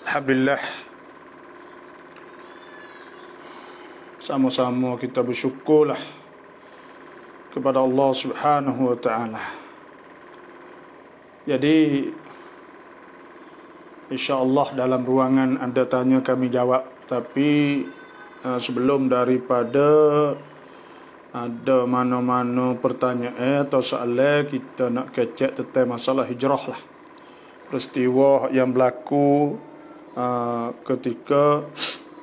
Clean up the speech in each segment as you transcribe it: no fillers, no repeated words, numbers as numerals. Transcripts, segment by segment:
Alhamdulillah, sama-sama kita bersyukurlah kepada Allah Subhanahu wa taala. Jadi insya-Allah dalam ruangan anda tanya kami jawab, tapi sebelum daripada ada mana-mana pertanyaan atau soalan, kita nak kecek tentang masalah hijrah lah. Peristiwa yang berlaku ketika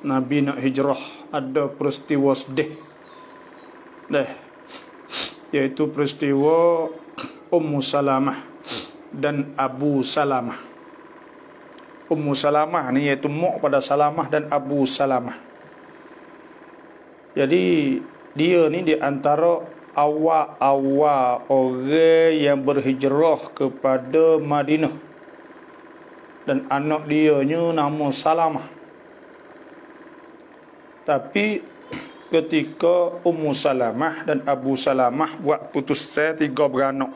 Nabi nak hijrah, ada peristiwa sedih iaitu peristiwa Ummu Salamah dan Abu Salamah. Ummu Salamah ni iaitu mak pada Salamah dan Abu Salamah. Jadi dia ni di antara awal-awal orang yang berhijrah kepada Madinah. Dan anak dia nama Salamah. Tapi ketika Ummu Salamah dan Abu Salamah buat putusan tiga beranak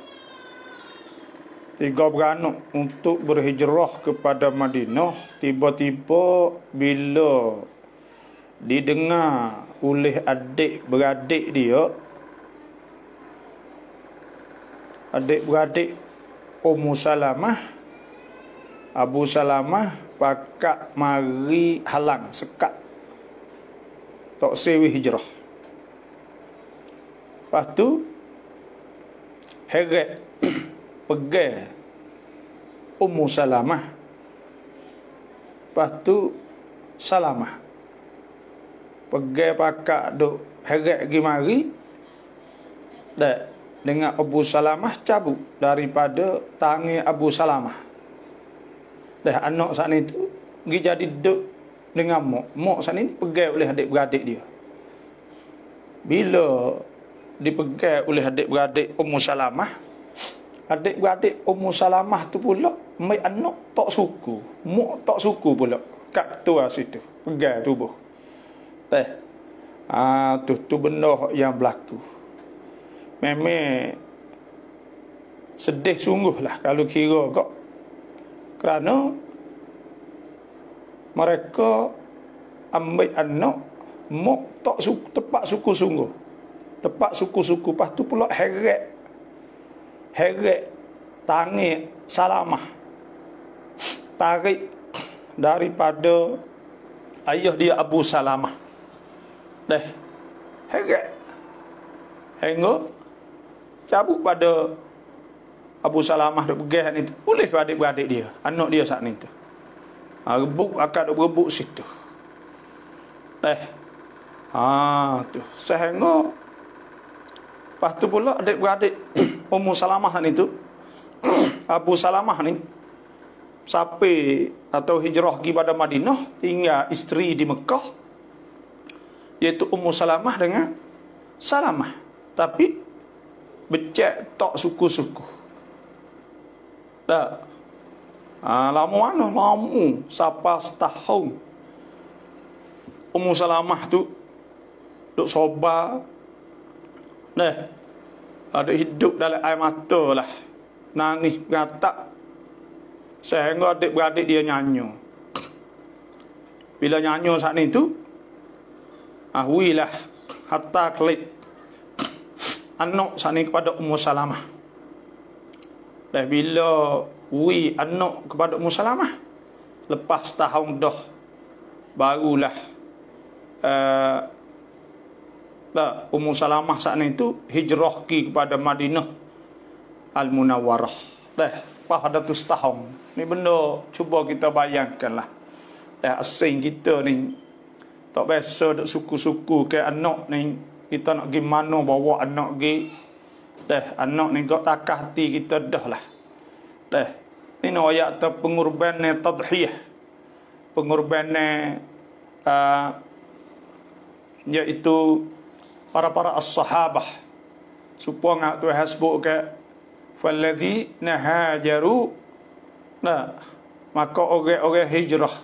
untuk berhijrah kepada Madinah, tiba-tiba bila didengar oleh adik-beradik dia, adik-beradik Ummu Salamah, Abu Salamah pakat mari halang, sekat tak sewi hijrah. Lepas tu heret pegang Ummu Salamah. Lepas tu Salamah pegang pakat duk heret pergi mari. Dan dengan Abu Salamah cabut daripada tangan Abu Salamah. Dah anak saat ni tu pergi jadi duduk dengan mak saat ni pegang oleh adik-beradik dia. Bila dipegang oleh adik-beradik Ummu Salamah, adik-beradik Ummu Salamah tu pula mai anak tak suku, mak tak suku pula kat tua situ pegang tubuh. Tu benda yang berlaku. Memang sedih sungguhlah kalau kira kok, kerana mereka ambil anak mak tak suku, tepat suku sungguh, tepat suku-suku. Lepas tu pula heret tangan Salamah, tarik daripada ayah dia Abu Salamah. Heret hingga cabut pada Abu Salamah duk pegang ni tu, boleh ke adik-beradik dia, anak dia saat ni tu. Rebuk akak duk berebuk situ. Tu sehingga lepas tu pula adik-beradik Ummu Salamah ni tu Abu Salamah ni sampai atau hijrah pergi pada Madinah, tinggal isteri di Mekah iaitu Ummu Salamah dengan Salamah, tapi becek tak suku-suku. Lama mana? Lama sampai setahun. Ummu Salamah tu duk sobar, ada hidup dalam air mata lah, nangis beratak, sehingga adik-beradik dia nyanyi. Bila nyanyi saat ni tu, wilah hatta klik anak saat ni kepada Ummu Salamah. Dan bila anak kepada Ummu Salamah, lepas tahun dah barulah Ummu Salamah saat itu hijrah pergi kepada Madinah Al-Munawwarah. Lepas ada tu setahun. Ni benda cuba kita bayangkanlah. Asing kita ni tak biasa duk suku-suku ke anak ni, kita nak pergi mana bawa anak pergi. Anak ni gak takah hati kita dah lah. Ini ayat tu pengorbanan tadhiyah, pengorbanan iaitu para as-sahabah. Supaya tu hasbuk ke falladzina hajaru, maka orang-orang hijrah,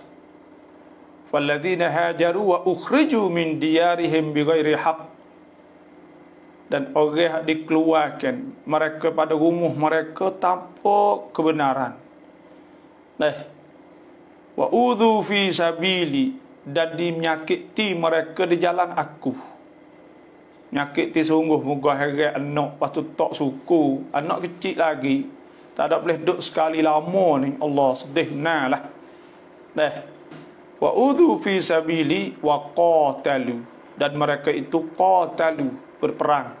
falladzina hajaru wa ukhriju min diyarihim bighairi haqq, dan orang dikeluarkan mereka pada rumah mereka tanpa kebenaran. Wa udhu fi sabili, dan dimenyakiti mereka di jalan aku. Menyakiti sungguh, moga heret anak, lepas tu tak suku, anak kecil lagi, tak ada boleh duduk sekali lama ni, Allah sedih nah lah. Wa udhu fi sabili wa qatalu, dan mereka itu qatalu, berperang.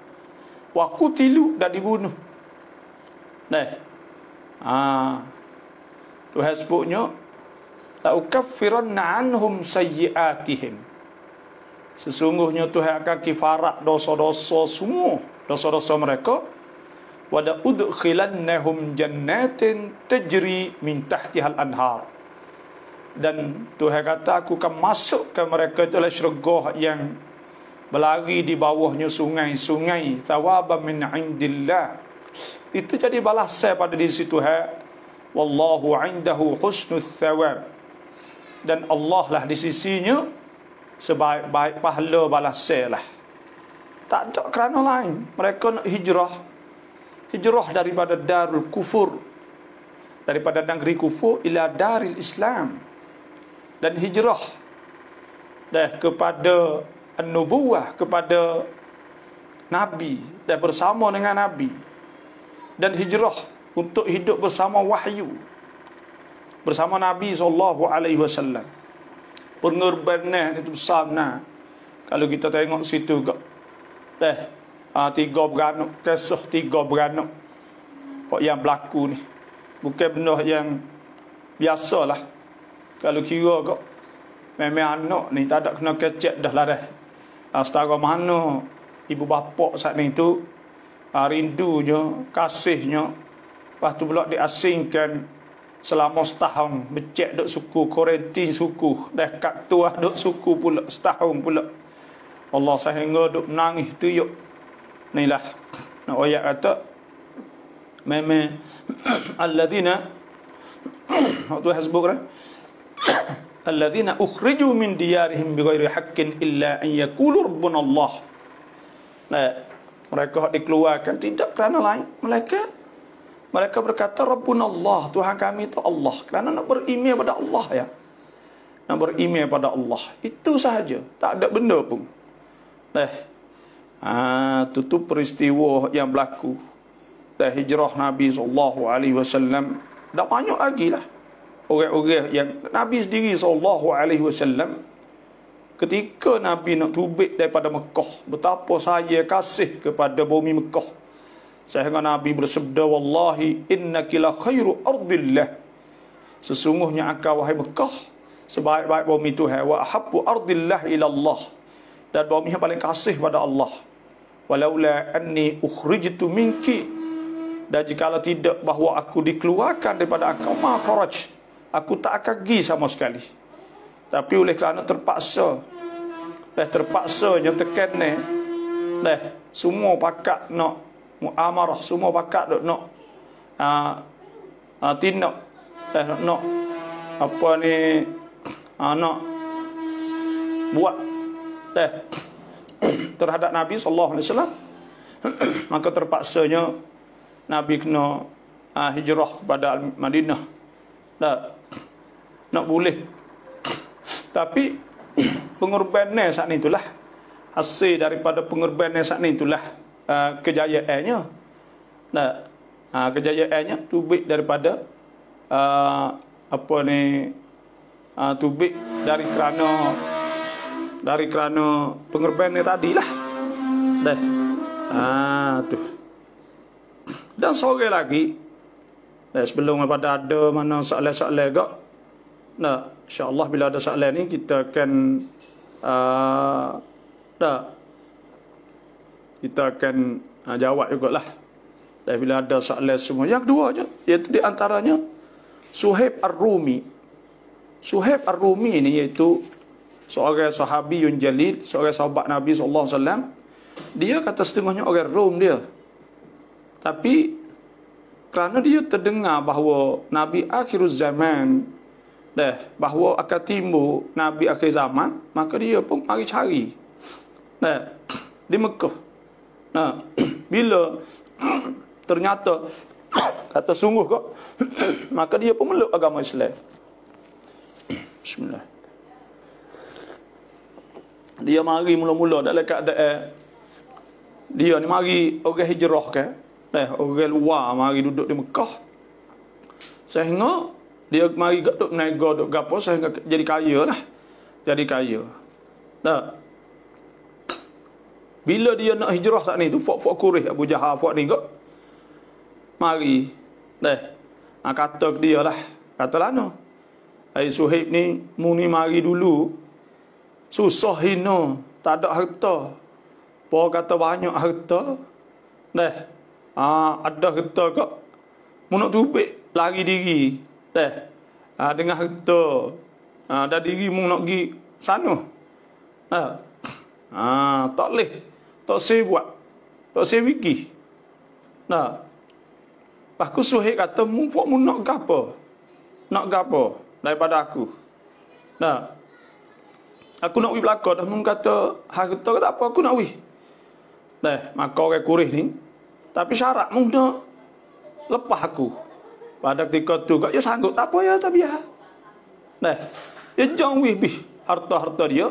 Wa qutilu, dan dibunuh. Tuhan sebutnya, la ukaffiranna anhum sayyiatihim, sesungguhnya Tuhan akan kifarat dosa-dosa semua, dosa-dosa mereka. Wa la udkhilannahum jannatin tajri min tahtihal anhar, dan Tuhan kata aku akan masukkan mereka dalam syurga yang berlari di bawahnya sungai-sungai, thawaban min indillah, itu jadi balasan pada diri Tuhan. Wallahu indahu husnul thawab, dan Allah lah di sisinya sebaik-baik pahala balasan lah. Tak ada kerana lain. Mereka nak hijrah daripada darul kufur, daripada negeri kufur ila daril Islam, dan hijrah kepada an-nubuwah, kepada Nabi, dan bersama dengan Nabi, dan hijrah untuk hidup bersama wahyu, bersama Nabi SAW. Pengorbanan itu besar nah. Kalau kita tengok situ kok, tiga beranak, kisah tiga beranak kok yang berlaku ni, bukan benda yang biasalah. Kalau kira kok memang anak ni tak ada kena kecek dah lah dah. Setara mana ibu bapa saat ni tu rindunya, kasihnya, lepas tu pula diasingkan selama setahun, becek duk suku, kuarantin suku, dah kat tuah duk suku pula setahun pula. Allah sehingga duk menangis tu yuk. Inilah nak ayat kata memang alladzina tu hasbuk dah alladzina ukhriju min diyarihim bighairi haqqin illa an yaqulu rabbuna Allah. Mereka dikeluarkan tidak kerana lain, mereka berkata Rabbuna Allah, Tuhan kami itu Allah, kerana nak beriman pada Allah ya. Nak beriman pada Allah, itu sahaja, tak ada benda pun. Itu peristiwa yang berlaku. Hijrah Nabi SAW. Dah banyak lagi lah orang-orang yang Nabi sendiri SAW, ketika Nabi nak tubik daripada Mekah, betapa saya kasih kepada bumi Mekah, sehingga Nabi bersabda, wallahi innaki la khairu ardillah, sesungguhnya engkau wahai Mekah sebaik-baik bumi Tuhan, wa ahabbu ardillah ila Allah, dan bumi yang paling kasih pada Allah. Walaula anni ukhrijtu minki, dan jikalau tidak bahawa aku dikeluarkan daripada engkau, ma kharaj, aku tak akan pergi sama sekali. Tapi oleh kerana terpaksanya tekan ni, semua pakat nak muamarah, semua pakat nak tindak, nak apa ni, nak buat terhadap Nabi SAW, maka terpaksanya Nabi kena hijrah kepada Madinah. Nak boleh, tapi pengorbanan saat ni itulah, hasil daripada pengorbanan saat ni itulah kejayaannya. Kejayaannya tubik daripada tubik dari kerana pengorbanan tadilah. Tu. Dan sore lagi, sebelum daripada ada mana soalan-soalan gak, insya-Allah bila ada soalan ni kita akan jawab jugalah. Dan bila ada soalan semua, yang kedua aja, iaitu di antaranya Suhaib Ar-Rumi. Suhaib Ar-Rumi ni iaitu seorang sahabiyun jalil, seorang sahabat Nabi SAW. Dia kata setengahnya orang Rom dia, tapi kerana dia terdengar bahawa Nabi akhiruz zaman, bahawa akan timbul Nabi akhir zaman, maka dia pun mari cari di Mekah. Bila ternyata kata sungguh kok, maka dia pun meluk agama Islam. Bismillah. Dia mari mula-mula dalam keadaan dia ni mari orang hijrah ke, orang luar mari duduk di Mekah. Sehingga dia mari duduk menaga duduk gapo sehingga jadi kaya lah. Jadi kaya. Dah. Bila dia nak hijrah saat ni tu fok Quraisy Abu Jahal fok ni kok mari kata ke dia lah, kata lana ai Suhaib ni muni mari dulu susah hina tak ada harta apa kata banyak harta ada harta kok mu nak tubik lari diri dengan harta ada diri mu nak pergi sana tak boleh. Tak saya buat. Tak saya fikir. Aku Suhaib kata, mu nak gapo? Nak gapo daripada aku? Aku nak pergi belakang dah. Mu kata, harta kata apa aku nak pergi? Maka orang Quraisy ni, tapi syarat mu nak lepas aku. Pada ketika tu, ya sanggup. Tak apa ya, tak biar. Dia jangan pergi harta-harta dia.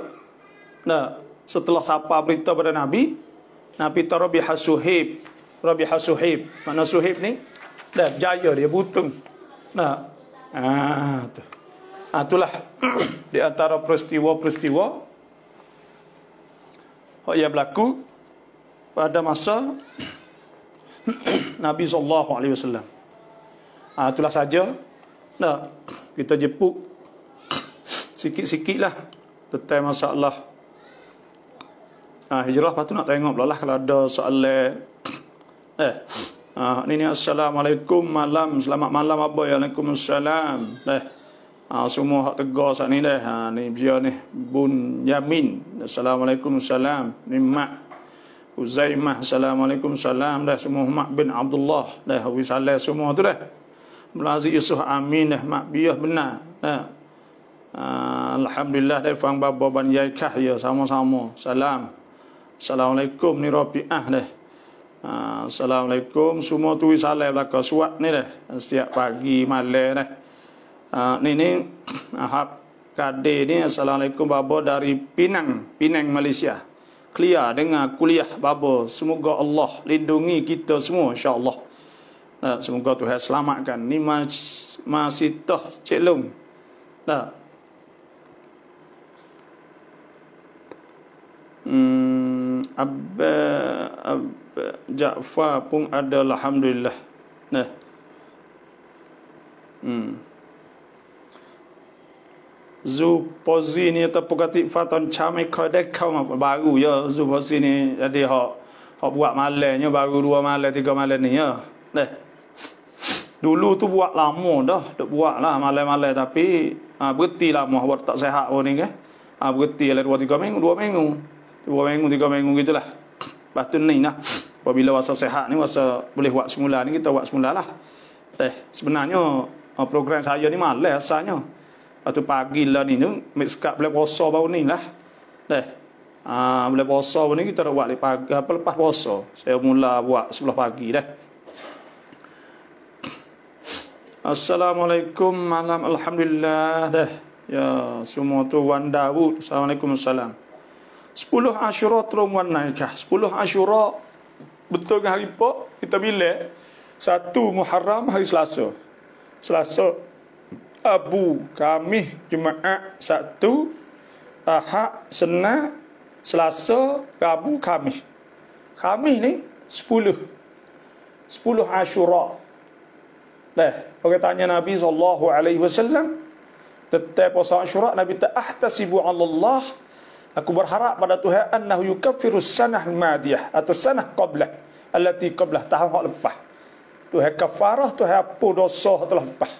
Setelah sapa berita pada Nabi Rabi'ah Suhaib. Mana Suhaib ni berjaya, dia butung. Itulah di antara peristiwa-peristiwa yang berlaku pada masa Nabi SAW. Itulah saja. Kita jepuk sikit-sikit lah tentang masalah hijrah. Lepas tu nak tengok pula lah kalau ada soalan. Ini Assalamualaikum malam. Selamat malam abang. Waalaikumsalam. Semua hak tegar saat ni ni dia ni Bun Yamin. Assalamualaikum salam. Ni Mak Uzaimah. Assalamualaikum salam. Semua Mak bin Abdullah. Hawi Saleh semua tu Melazi Yusuf Amin. Mak biah benar. Alhamdulillah fang baba ban yai kah ya sama-sama. Salam. Assalamualaikum ni Rabi'ah Assalamualaikum semua tu salam belaka suat ni setiap pagi malam ni ahab kade ni. Assalamualaikum babo dari Penang Malaysia. Clear dengan kuliah babo. Semoga Allah lindungi kita semua insya-Allah. Semoga Tuhan selamatkan. Ni masih toh Cik Long. Abba Ja'far pun ada alhamdulillah. Zupozi ni ataupun kata Fatan Camai Kodek kau baru ya Zupozi ni. Jadi hak buat malamnya baru 2 malam 3 malam ni ya. Dulu tu buat lama dah. Duk buat lah malam-malam tapi berhenti lama buat tak sihat pun ni kan. Berhenti lah 2-3 minggu 2 minggu 3 minggu gitulah. Lepas tu ni lah. Apabila wasa sehat ni, wasa boleh buat semula ni, kita buat semula lah. Sebenarnya program saya ni malas asalnya. Lepas tu pagi lah ni, sekat boleh puasa baru ni lah. Boleh puasa baru ni, kita dah buat pagi, lepas puasa. Saya mula buat 11 pagi dah. Assalamualaikum malam. Alhamdulillah dah. Ya, semua tu Wan Dawud. Assalamualaikum salam. 10 Ashura terung wan naikah. 10 Ashura betul ke hari apa? Kita bila 1 Muharram hari Selasa. Selasa, Abu, Khamis, Jumaat, Sabtu, Ahad, Senin, Selasa, Rabu, Khamis. Khamis ni 10 Ashura. Orang tanya Nabi SAW tentang puasa Ashura, Nabi ta ahtasibu 'ala Allah. Aku berharap pada Tuhan annahu yukaffirus sanah al-madiyah atau sanah qablah allati qablah tahun hak lepas. Tuhan kafarah, Tuhan apa dosa telah lepas.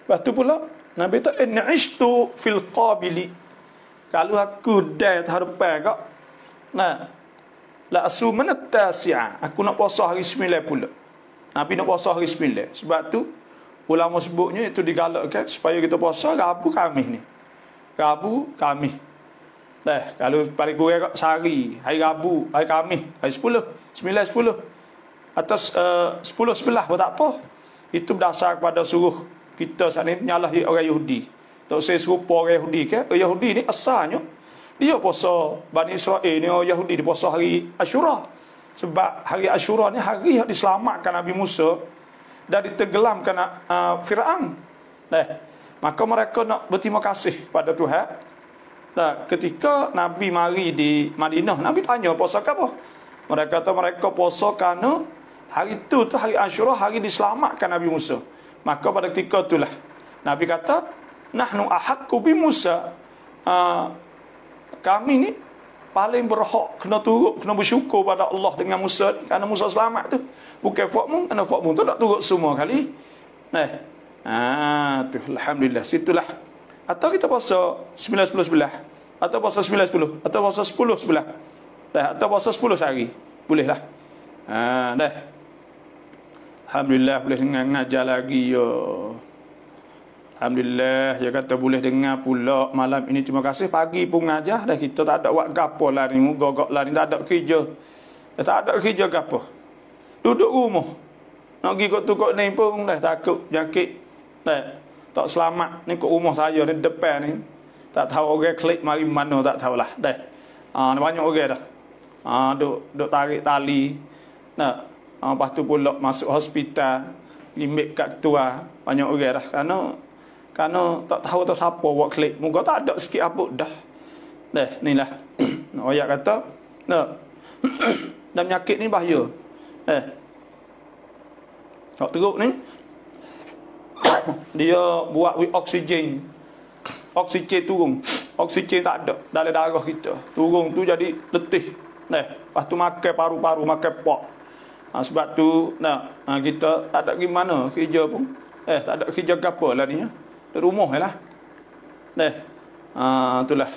Lepas tu pula Nabi ta in ishtu fil qabili. Kalau aku dah hadapan kak la asuman at-tasi'ah. Aku nak puasa hari 9 pula. Nabi nak puasa hari 9. Sebab tu ulama sebutnya itu digalakkan supaya kita puasa Rabu Khamis ni. Rabu, Khamis. Kalau paling kurang sehari, hari Rabu, hari Khamis, hari 10, 9, 10. Atas 10, 11 pun tak apa. Itu berdasar kepada suruh kita saat ni nyalah orang Yahudi. Tak saya serupa orang Yahudi ke? Orang Yahudi ni asalnya dia puasa Bani Israel ni, orang Yahudi dia puasa hari Ashura. Sebab hari Ashura ni hari yang diselamatkan Nabi Musa dan ditenggelamkan Firaun. Maka mereka nak berterima kasih pada Tuhan. Ketika Nabi mari di Madinah, Nabi tanya puasa apa? Mereka kata mereka puasa kerana hari itu tu hari Ashura, hari diselamatkan Nabi Musa. Maka pada ketika itulah Nabi kata, nahnu ahaqqu bi Musa. Kami ni paling berhak kena turut, kena bersyukur pada Allah dengan Musa ni, kerana Musa selamat tu. Bukan fakmu, kerana fakmu tu tak turut semua kali. Tu alhamdulillah, situlah. Atau kita puasa 9-10-11, atau puasa 9-10, atau puasa 10-11. Atau puasa 10 sehari. Boleh lah. Alhamdulillah boleh dengar ngajar lagi yo. Alhamdulillah, dia kata boleh dengar pula malam ini. Terima kasih, pagi pun ngajar dah. Kita tak ada buat gapo lah ni, gogok lah ni, tak ada kerja. Tak ada kerja gapo. Duduk rumah. Nak pergi kot tu kot ni pun dah takut jangkit. Tak selamat ni kot rumah saya ni depan ni. Tak tahu orang klik mari mana, tak tahulah. Banyak orang dah. Duk tarik tali. Lepas tu pula masuk hospital, limit kat ketua. Banyak orang dah. Kerana tak tahu tak siapa buat klik. Muka tak ada sikit apa dah. Inilah. Ayat kata, dan penyakit ni bahaya. Tak teruk ni, dia buat with oksigen. Oksigen turun. Oksigen tak ada dalam darah kita. Turun tu jadi letih. Lepas tu makan paru-paru, makan pok. Sebab tu kita tak ada gimana kerja pun. Tak ada kerja apa lah ni. Di rumah lah. Itulah.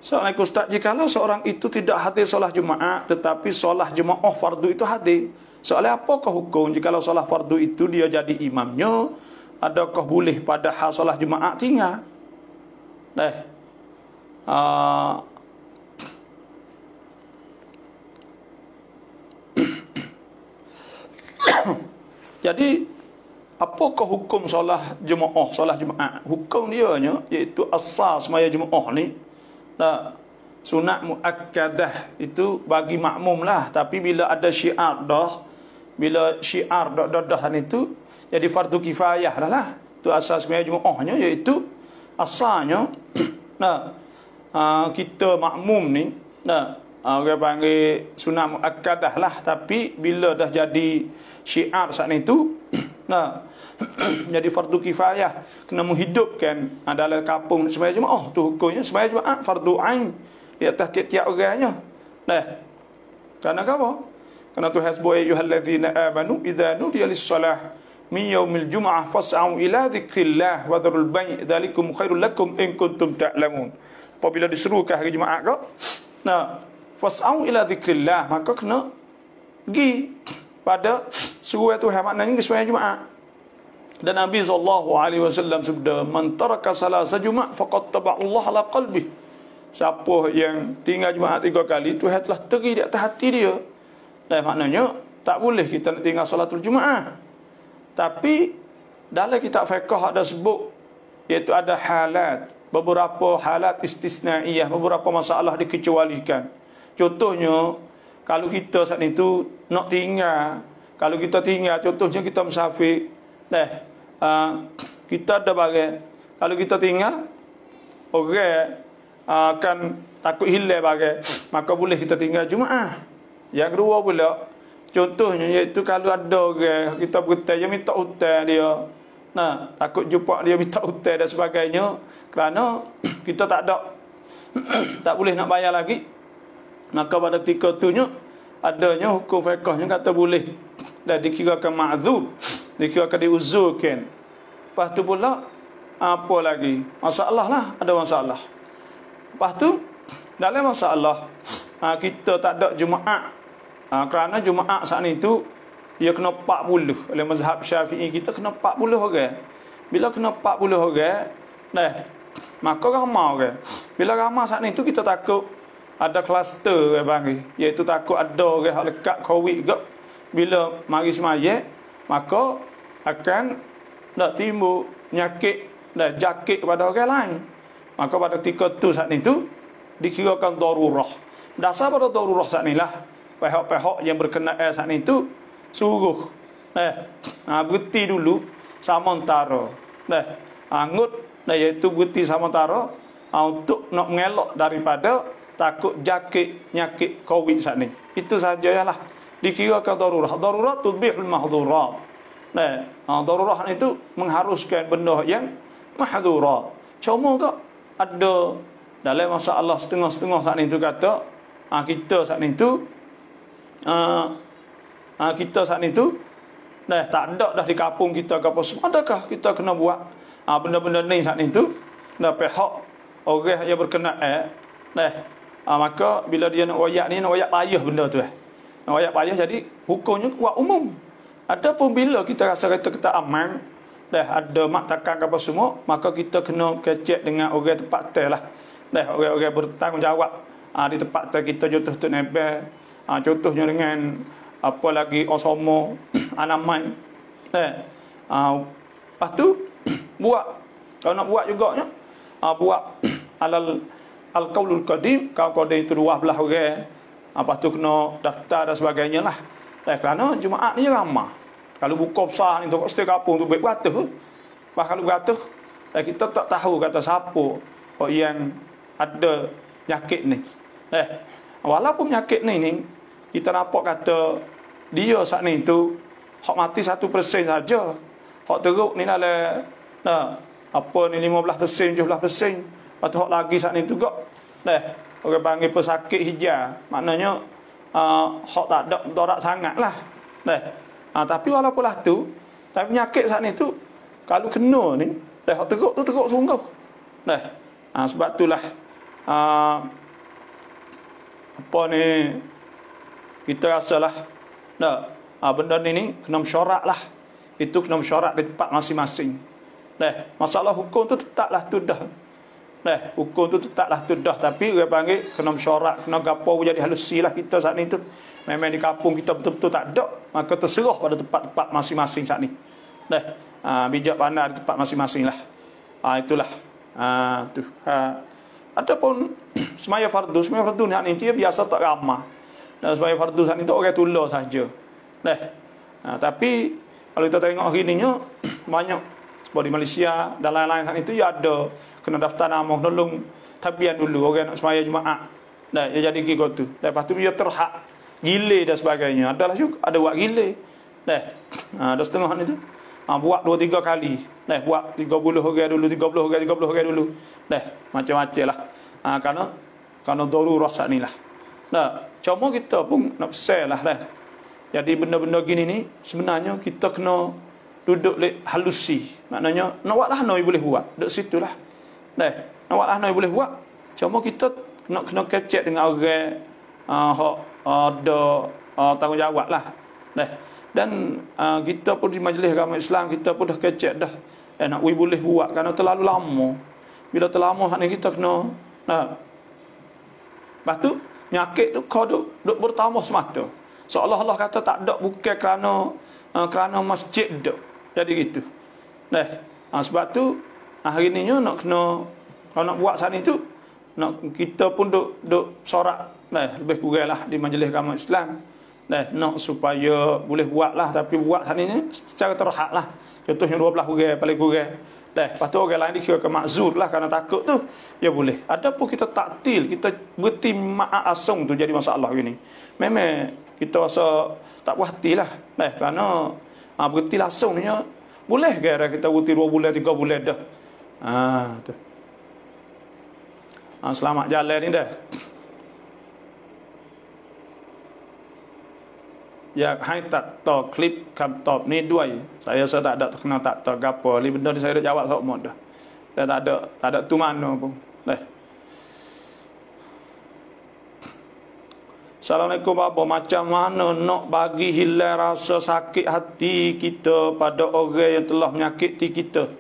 Assalamualaikum Ustaz. Jikalau seorang itu tidak hadir solat Jumaat, tetapi solat Jumaat fardu itu hadir, soalnya apakah hukum jikalau solat fardu itu dia jadi imamnya? Adakah boleh pada hal solat Jumaat tinggal? Jadi apakah hukum solat Jumaat? Solat Jumaat, hukum dia iaitu asas semaya Jumaat ni sunat muakkadah itu bagi makmum lah. Tapi bila ada syiar dah, bila syiar dah itu jadi fardu kifayah lah. Itu asas semaya Jumaatnya, iaitu asalnya kita makmum ni orang panggil sunat muakkadah lah. Tapi bila dah jadi syiar saat itu jadi fardu kifayah, kena menghidupkan dalam kampung sembahyang Jumaat. Tu hukumnya sembahyang Jumaat fardu ain di atas tiap-tiap orangnya. Kerana apa? Kerana Tuhan sebut ayyuhallazina amanu idza nudiya lis-salah min yaumil jumu'ah fas'au ila dzikrillah wa dharul bai' dzalikum khairul lakum in kuntum ta'lamun. Apabila diserukan hari Jumaat kau, fas'au ila dzikrillah, maka kena pergi pada seruan Tuhan, maknanya ke sembahyang Jumaat. Dan Nabi SAW sabda, man taraka salasa Jumaat faqad taba'allah ala qalbih. Siapa yang tinggal Jumaat 3 kali, Tuhan telah teri di atas hati dia. Dan maknanya tak boleh kita nak tinggal salatul Jumaat. Tapi dalam kitab fiqh ada sebut, iaitu ada halat, beberapa halat istisnaiyah, beberapa masalah dikecualikan. Contohnya kalau kita saat itu nak tinggal, kalau kita tinggal, contohnya kita musafir, kita ada barang, kalau kita tinggal, orang akan takut hilang barang, maka boleh kita tinggal Jumaat. Yang kedua pula, contohnya iaitu kalau ada orang kita berhutang, dia minta hutang dia, takut jumpa dia minta hutang dan sebagainya, kerana kita tak ada tak boleh nak bayar lagi, maka pada ketika itunya adanya hukum fiqhnya kata boleh dan dikirakan ma'dzur, dikirakan diuzurkan. Lepas tu pula apa lagi? Masalah lah, ada masalah. Lepas tu dalam masalah kita tak ada Jumaat, kerana Jumaat saat itu dia kena 40. Oleh mazhab Syafi'i kita kena 40 orang. Bila kena 40 orang, maka ramai orang. Bila ramai saat itu kita takut ada kluster orang panggil, iaitu takut ada orang yang dekat COVID ke. Bila mari semaya, maka akan nak timbul penyakit dan jakit kepada orang lain. Maka pada ketika tu saat itu dikirakan darurah. Dasar pada darurah saat inilah pihak-pihak yang berkenaan saat itu suruh berhenti dulu sementara. Angut iaitu berhenti sementara untuk nak mengelak daripada takut jakit penyakit Covid saat ni. Itu sajalah dikirakan darurah. Darurah tudbihul mahdhurat. Darurah itu mengharuskan benda yang mahdhurat. Cuma kok ada dalam masalah setengah-setengah saat itu kata kita saat itu kita saat itu tak ada dah di kampung kita ke apa semua. Adakah kita kena buat benda-benda ni saat itu pihak orang yang berkenaan maka bila dia nak wayak ni, nak wayak payah benda tu nak wayak payah, jadi hukumnya kuat umum. Adapun bila kita rasa kita aman ada mak takkan apa semua, maka kita kena kecek dengan orang tempat tel lah. Orang-orang bertanggungjawab di tempat tel kita, contoh tu nebel, contohnya dengan apa lagi Osomo, Anamai. Lepas tu buat, kalau nak buat juga buat al-qaulul qadim, kalau qadim itu dua belah orang. Lepas tu kena daftar dan sebagainya lah. Kerana Jumaat ni ramah. Kalau buka besar ni tu setiap kampung tu baik beratus. Kalau beratus kita tak tahu kata siapa yang ada penyakit ni. Walaupun penyakit ni kita nampak kata dia saat ni tu hak mati 1% saja. Hak teruk ni dalam apa ni 15%, 17%. Lepas tu hak lagi saat ni tu gak. Orang panggil pesakit hijau. Maknanya hak tak ada dorak sangat lah. Tapi walaupun lah tu, tapi penyakit saat ni tu kalau kena ni hak teruk tu teruk sungguh. Sebab itulah apa ni kita rasalah benda ni kena mesyuarat lah. Itu kena mesyuarat di tempat masing-masing. Masalah hukum tu tetaplah tu dah. Hukum tu tetaplah tu dah, tapi orang panggil kena mesyuarat, kena gapo jadi halusi lah kita saat ni tu. Memang di kampung kita betul-betul tak ada, maka terserah pada tempat-tempat masing-masing saat ni. Bijak pandai di tempat masing-masing lah. Itulah. Tu. Adapun semaya fardu saat ni dia biasa tak ramah. Dan semaya fardu saat ni tu orang tular saja. Tapi kalau kita tengok hari ni banyak sebab di Malaysia dan lain-lain saat itu ya ada kena daftar nama tolong tabian dulu orang nak semaya Jumaat. Ya jadi kira tu. Lepas tu dia terhak gile dan sebagainya. Adalah juga ada buat gile. Ada setengah ni tu. Buat 2-3 kali. Buat 30 orang dulu, 30 orang dulu. Macam-macam lah. Kerana darurah saat ni lah. Cuma kita pun nak share lah. Jadi benda-benda gini ni sebenarnya kita kena duduk halusi. Maknanya nak buat lah noi boleh buat. Duduk situ lah. Nak buat lah noi boleh buat. Cuma kita kena kecek dengan orang ada tanggungjawab lah. Dan kita pun di majlis agama Islam kita pun dah kecek dah. Nak boleh buat kerana terlalu lama. Bila terlalu lama ni kita kena lepas tu penyakit tu kau duk bertambah semata. Seolah-olah kata tak ada bukan kerana masjid duk. Jadi gitu. Sebab tu hari ni nak kena kalau nak buat saat itu nak kita pun duk sorak lebih kurang lah di majlis agama Islam. Nak supaya boleh buat lah, tapi buat saat ini secara terhad lah. Contohnya 12 orang paling kurang. Lepas tu orang lain dikira ke makzur lah kerana takut tu. Ya boleh. Ada pun kita taktil, kita berhenti ma'at asung tu jadi masalah gini. Memang kita rasa tak puas hati lah. Kerana berhenti langsung ni boleh ke kita berhenti 2 bulan, 3 bulan dah. Tu. Selamat jalan ni dah. Ya, hai tak tahu klip kam top ni dua je. Saya tak ada kena tak tahu gapo. Li benda ni saya dah jawab semua dah. Dan tak ada tu mana pun. Assalamualaikum apa macam mana nak bagi hilang rasa sakit hati kita pada orang yang telah menyakiti kita.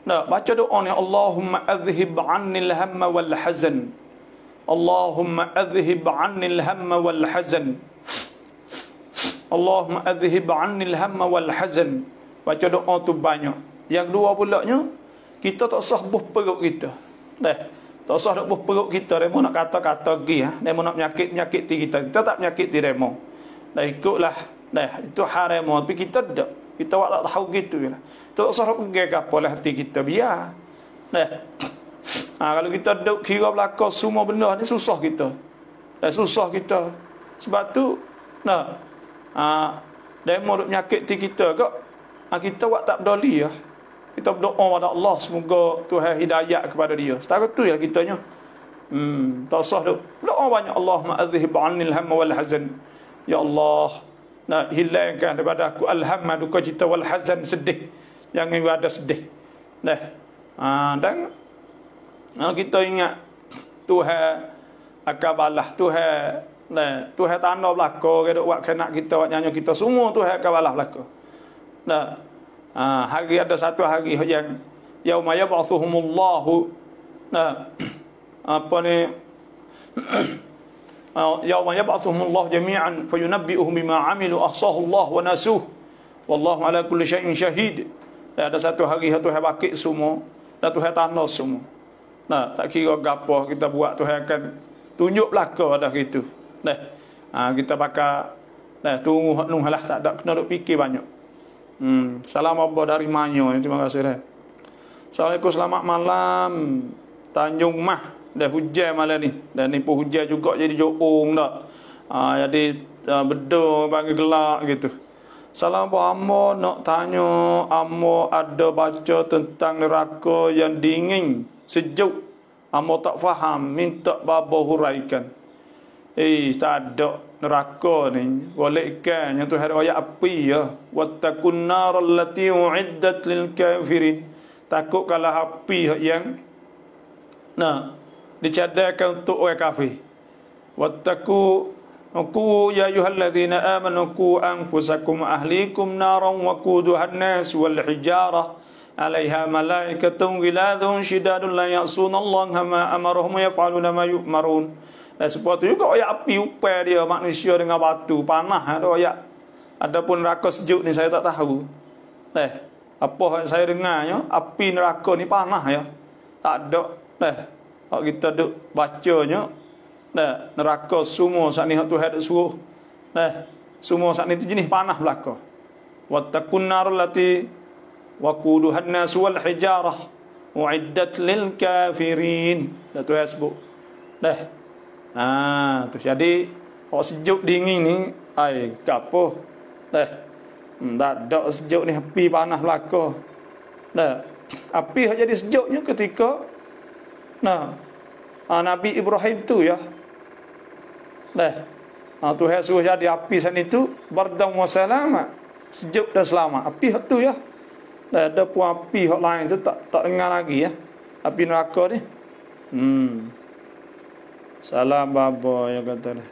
Baca doa ni Allahumma adhhib 'annil hamma wal hazan. Allahumma adhhib 'annil hamma wal hazan. Allahumma adhhib 'annil hamma wal hazan. Baca doa tu banyak. Yang kedua pulaknya, kita tak usah buh perut kita. Dah. Tak usah nak buh perut kita, demo nak kata-kata gi demo nak menyakit kita. Kita tak menyakiti demo. Dah ikutlah. Dah, itu haram, tapi kita tak. Kita awak tak tahu gitu ya. Tak usah nak pergi ke apa lah hati kita, biar. Dah. Kalau kita duk kira belaka semua benda ni susah kita. Dah susah kita. Sebab tu demo duk menyakiti kita kok. Kita buat tak peduli ya. Kita berdoa kepada Allah semoga Tuhan hidayat kepada dia. Setara tu ya kitanya. Tak usah duk doa banyak, Allahumma adhhib 'anil hamma wal hazan. Ya Allah, hilangkan daripada aku al-hamma, duka cita, wal hazan, sedih. Jangan ada sedih. Dan kita ingat Tuhan akan balas. Tuhan tanda belaka ke duk buat kanak kita, buat nyanyi kita semua Tuhan akan balas belaka. Hari ada satu hari yang yauma yab'athuhumullahu yauma yab'athuhumullahu jami'an fayunabbi'uhum bima 'amilu ahsahu Allah wa nasuh wallahu ala kulli syai'in syahid. Ada satu hari Tuhan bakit semua dan Tuhan tanda semua. Tak kira gapo kita buat, Tuhan akan tunjuk belaka pada gitu. Kita bakal tunggu hak lah, tak ada kena duk fikir banyak. Salam abah dari Manyo. Terima kasih dah. Assalamualaikum, selamat malam. Tanjung Mah dah hujan malam ni. Dan ni pun hujan juga jadi joong dah. Jadi bedong panggil gelak gitu. Salam abah, amo nak tanya, amo ada baca tentang neraka yang dingin, sejuk. Amo tak faham, minta bapa huraikan. Tak ada neraka ni. Bolehkan yang tu ada ayat api ya. Wattaqun nar allati uiddat lil kafirin. Takut kalau api yang dicadangkan untuk orang kafir. Wattaqu ya ayyuhalladzina amanu qu anfusakum ahlikum naran waquduhan nas wal hijarah 'alaiha malaikatun ghiladun shidadun la ya'suna Allaha ma amarahum yaf'aluna ma yu'marun. Sebab tu juga ayat api upai dia manusia dengan batu panah ada ayat. Adapun neraka sejuk ni saya tak tahu. Apa yang saya dengarnya api neraka ni panah ya. Tak ada. Kalau kita duk bacanya neraka semua saat ni Tuhan duk suruh. Semua saat ni tu jenis panah belaka. Wattaqun nar allati waquduhan nas wal hijarah uiddat lil kafirin. Dah Tuhan sebut. Terus jadi orang sejuk dingin ni gapo tak ada sejuk ni, api panas belaka. Api jadi sejuknya ketika Nabi Ibrahim tu ya. Tuhan suruh jadi api sana itu bardam wa salama, sejuk dan selamat. Api tu ya. Ada pun api hak lain tu tak dengar lagi ya. Api neraka ni. Salam baba yang kata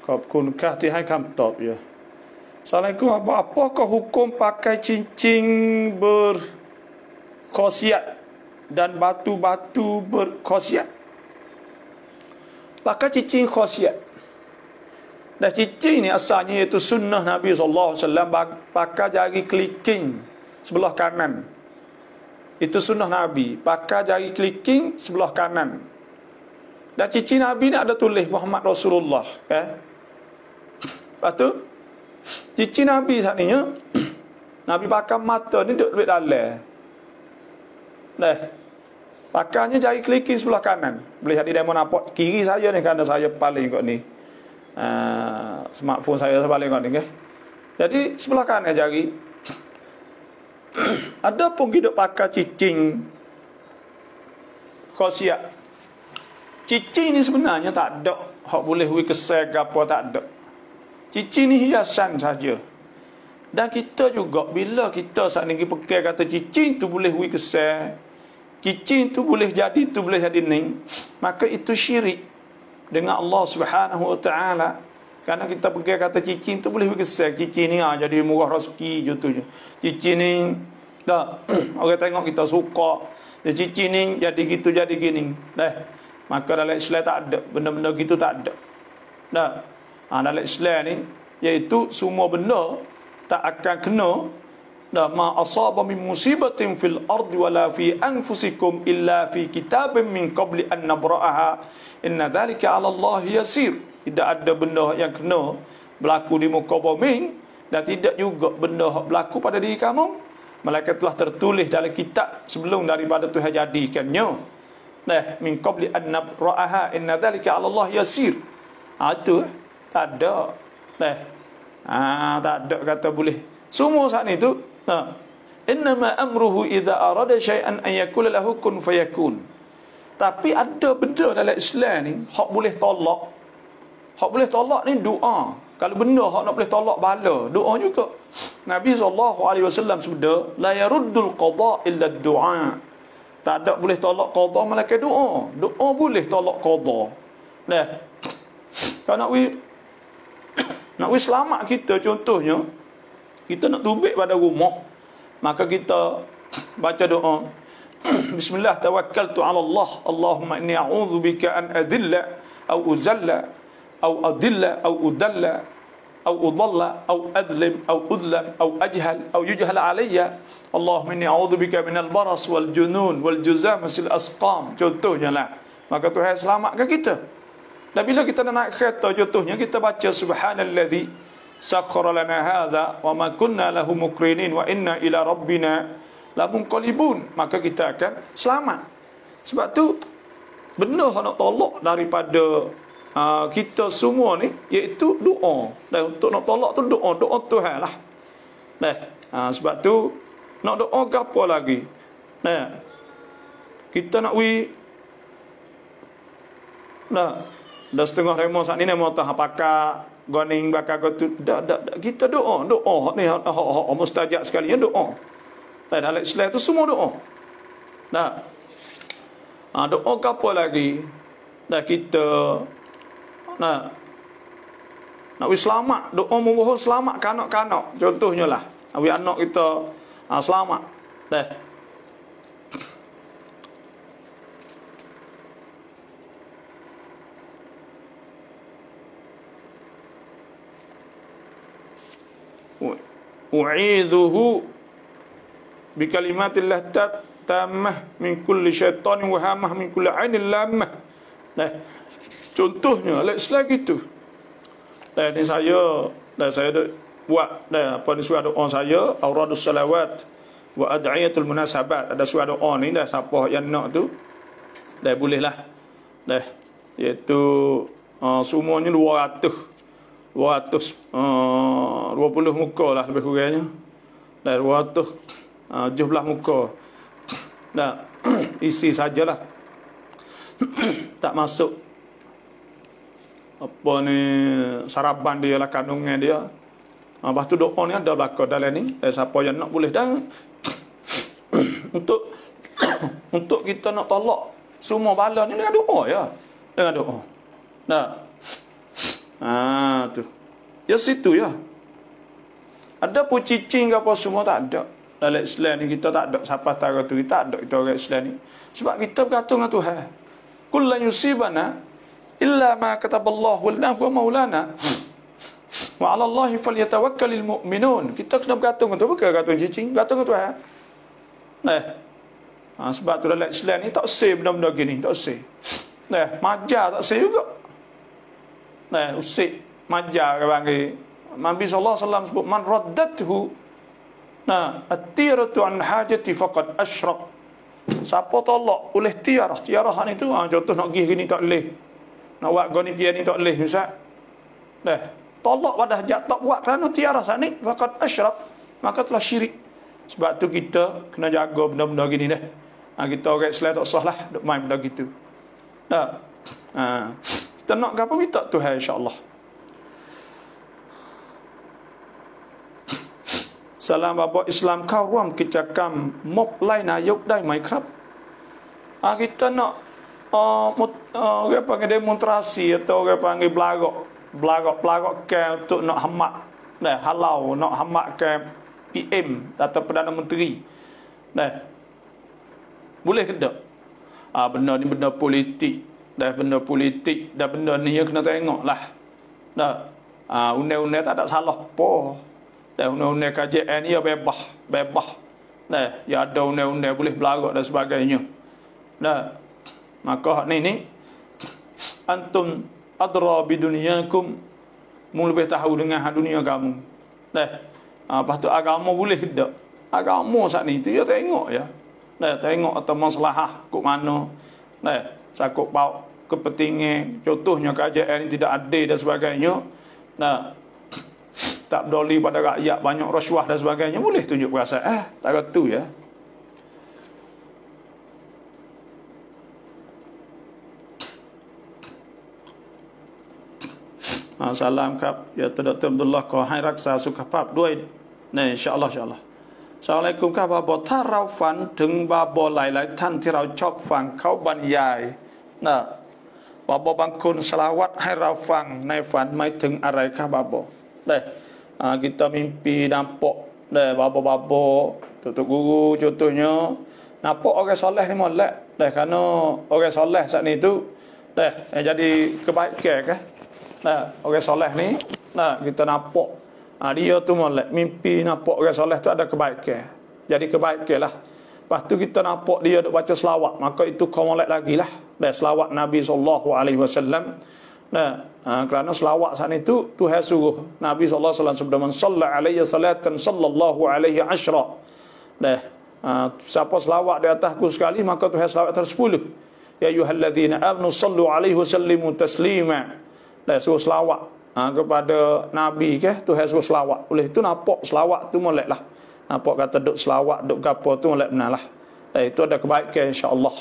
Khobkunkah Tuhan kam top ya. Assalamualaikum, apakah hukum pakai cincin berkhasiat dan batu-batu berkhasiat? Pakai cincin khasiat. Dan cincin ni asalnya iaitu sunnah Nabi SAW, pakai jari kelingking sebelah kanan. Itu sunnah Nabi, pakai jari kelingking sebelah kanan. Dan cincin Nabi ni ada tulis Muhammad Rasulullah. Lepas tu cincin Nabi saat ni Nabi pakai mata ni duduk duit dalam. Pakainya jari kelingking sebelah kanan. Boleh jadi demo nampak kiri saya ni, kerana saya paling kot ni. Smartphone saya paling kot ni. Jadi sebelah kanan jari. Ada pun hidup pakai cincin khasiat. Cincin ni sebenarnya tak ada hak boleh hui kesal ke apa, tak ada. Cincin ni hiasan saja. Dan kita juga bila kita saat ni pakai kata cincin tu boleh hui kesal, cincin tu boleh jadi tu boleh jadi ni, maka itu syirik dengan Allah Subhanahu Wa Taala. Karena kita pakai kata cincin tu boleh kesal, cincin ni jadi murah rezeki je tu je. Cincin ni dah orang tengok kita suka, cincin ni jadi gitu jadi gini. Maka dalam Islam tak ada benda-benda gitu, tak ada. Dalam Islam ni iaitu semua benda tak akan kena dah ma asaba min musibatin fil ardi wala fi anfusikum illa fi kitabin min qabli an nabra'aha inna dhalika 'ala Allah yasir. Tidak ada benda yang kena berlaku di muka bumi dan tidak juga benda yang berlaku pada diri kamu melainkan telah tertulis dalam kitab sebelum daripada Tuhan jadikannya. Nah, min qabli an nabra'aha inna dhalika 'ala Allah yasir. Itu tak ada. Nah, tak ada kata boleh. Semua saat itu innama amruhu idza arada syai'an an yakula lahu kun fayakun. Tapi ada benda dalam Islam ni hak boleh tolak. Hak boleh tolak ni doa. Kalau benda hak nak boleh tolak bala, doa juga. Nabi SAW sebut la yaruddul qada illa doa. Tak ada boleh tolak qada melainkan doa. Doa boleh tolak qada. Nah, kalau nak selamat kita, contohnya kita nak tubik pada rumah, maka kita baca doa bismillah tawakkaltu ala Allah Allahumma inni a'udzu bika an adilla aw uzalla aw adilla aw udalla aw udalla aw adlim aw udlam aw ajhal aw yujhal alayya Allahumma inni a'udzu bika minal baras wal junun wal juzam sil asqam. Contohnya lah, maka Tuhan selamatkan kita. Dan bila kita nak kereta, contohnya kita baca subhanalladzi sakhkhara lana hadza wa ma kunna lahu muqrinin wa inna ila rabbina lamunqalibun, maka kita akan selamat. Sebab tu benda yang nak tolak daripada kita semua ni iaitu doa. Dan untuk nak tolak tu doa Tuhan lah. Sebab tu nak doa ke apa lagi? Kita nak dah setengah remo saat ni mau tah pakar goning bakal tu kita doa ni mustajab sekali ya doa. Dalam Islam tu semua doa. Doa ke apa lagi? Kita nak selamat, doa mohon selamat kanak-kanak. Contohnya lah, anak kita selamat. U'idhuhu bikalimatillah tammah min kulli syaitanin wa hamah min kulli ainin lamah. Contohnya Islam gitu. Ni saya buat apa ni surah doa saya auradus salawat wa ad'iyatul munasabat. Ada surah doa ni dah siapa yang nak tu boleh lah. Iaitu semuanya 220 muka lah lebih kurangnya. 217 muka. Isi sajalah. Tak masuk apa ni saraban dia lah, kandungan dia. Lepas tu doa ni ada belakang dalam ni. Siapa yang nak boleh dah. Untuk kita nak tolak semua bala ni dengan doa ya. Dengan doa. Tu. Ya situ ya. Ada pun cicing ke apa semua tak ada. Dalam Islam ni kita tak ada siapa tahu tu, kita ada kita orang Islam ni. Sebab kita bergantung dengan Tuhan. Kul la yusibana illa ma kataballahu lana wa maulana. Wa 'ala Allahi falyatawakkalul mu'minun. Kita kena bergantung dengan Tuhan, bukan bergantung cicing, bergantung dengan Tuhan. Sebab tu dalam Islam ni tak sah benda-benda gini, tak sah. Majar tak sah juga. Usik majar ke panggil. Nabi sallallahu alaihi wasallam sebut man raddathu at-tiratu an hajati faqad asyraq. Siapa tolak oleh tiarah ni tu contoh nak pergi gini tak boleh. Nak buat gini dia ni tak boleh misal. Tolak pada hajat tak buat kerana tiarah sani faqad asyraq, maka telah syirik. Sebab tu kita kena jaga benda-benda gini dah. Kita orang Islam tak sah lah duk main benda gitu. Kita nak apa minta Tuhan insya-Allah. Salam bapa Islam kau ruam kicakam mop lain ayuk dai mai krap. Kita nak orang panggil demonstrasi atau orang panggil belagak ke untuk nak hamak halau nak hamak ke PM atau Perdana Menteri. Boleh ke tak? Benda ni benda politik. Benda politik dan benda ni yang kena tengok lah. Undang-undang tak ada salah apa. Dan undang-undang KJN ni ya bebas. Nah, ya ada undang-undang boleh berlarak dan sebagainya. Nah, maka ni antum adra bi dunyakum, mu lebih tahu dengan dunia kamu. Nah, lepas tu agama boleh tak? Agama saat ni tu ya tengok ya. Nah, tengok atau maslahah kok mana. Nah, sakut bau kepentingan, contohnya KJN tidak adil dan sebagainya. Nah, tak peduli pada rakyat, banyak rasuah dan sebagainya, boleh tunjuk perasaan. Tak kata tu ya. Salam kap ya Dr. Abdullah ko hai raksa suka papด้วยนี่insya-Allah insya-Allah สวัสดีครับบถ้าเราฝันถึงบาบอหลายๆท่านที่เราชอบฟังเขาบรรยายนะบาบางคนสลาวัตให้เราฟังในฝันหมายถึงอะไรครับบาบ kita mimpi nampak babo tutup guru contohnya nampak orang soleh ni molek kerana orang soleh saat ni tu jadi kebaikan kan orang soleh ni kita nampak dia tu molek mimpi nampak orang soleh tu ada kebaikan jadi kebaikan lah. Lepas tu kita nampak dia duk baca selawat, maka itu kau molek lagi lah selawat Nabi SAW. Kerana selawat saat itu Tuhan suruh Nabi SAW sabda man shalla alaihi salatan sallallahu alaihi ashra. Siapa selawat di atasku sekali maka Tuhan selawat atas 10. Ya ayyuhalladzina amanu sallu alaihi wasallimu taslima. Suruh selawat kepada Nabi ke Tuhan suruh selawat. Oleh itu nampak selawat tu molek lah. Nampak kata duk selawat duk gapo tu molek benar lah. Itu ada kebaikan insya-Allah.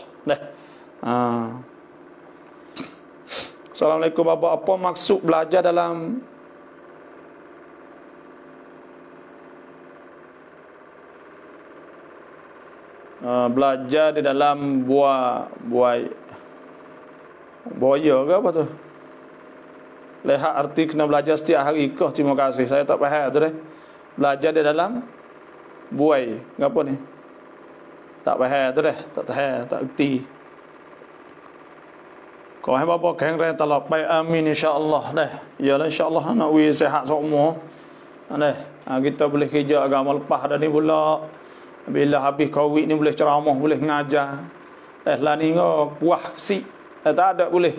Assalamualaikum Bapak, apa maksud belajar dalam belajar di dalam buaya ke apa tu? Lihat arti kena belajar setiap hari ke? Terima kasih, saya tak faham tu deh. Belajar di dalam buaya, apa ni? Tak faham tu deh, tak faham, tak erti. ขอให้บาบอแข็งแรงตลอดไปอาmin insya-Allah dah. Yalah insya-Allah nak we sihat semua. Kita boleh kerja agama lepas dah ni pula. Bila habis Covid ni boleh ceramah, boleh ngajar. Lah ni puah si. Tak ada boleh.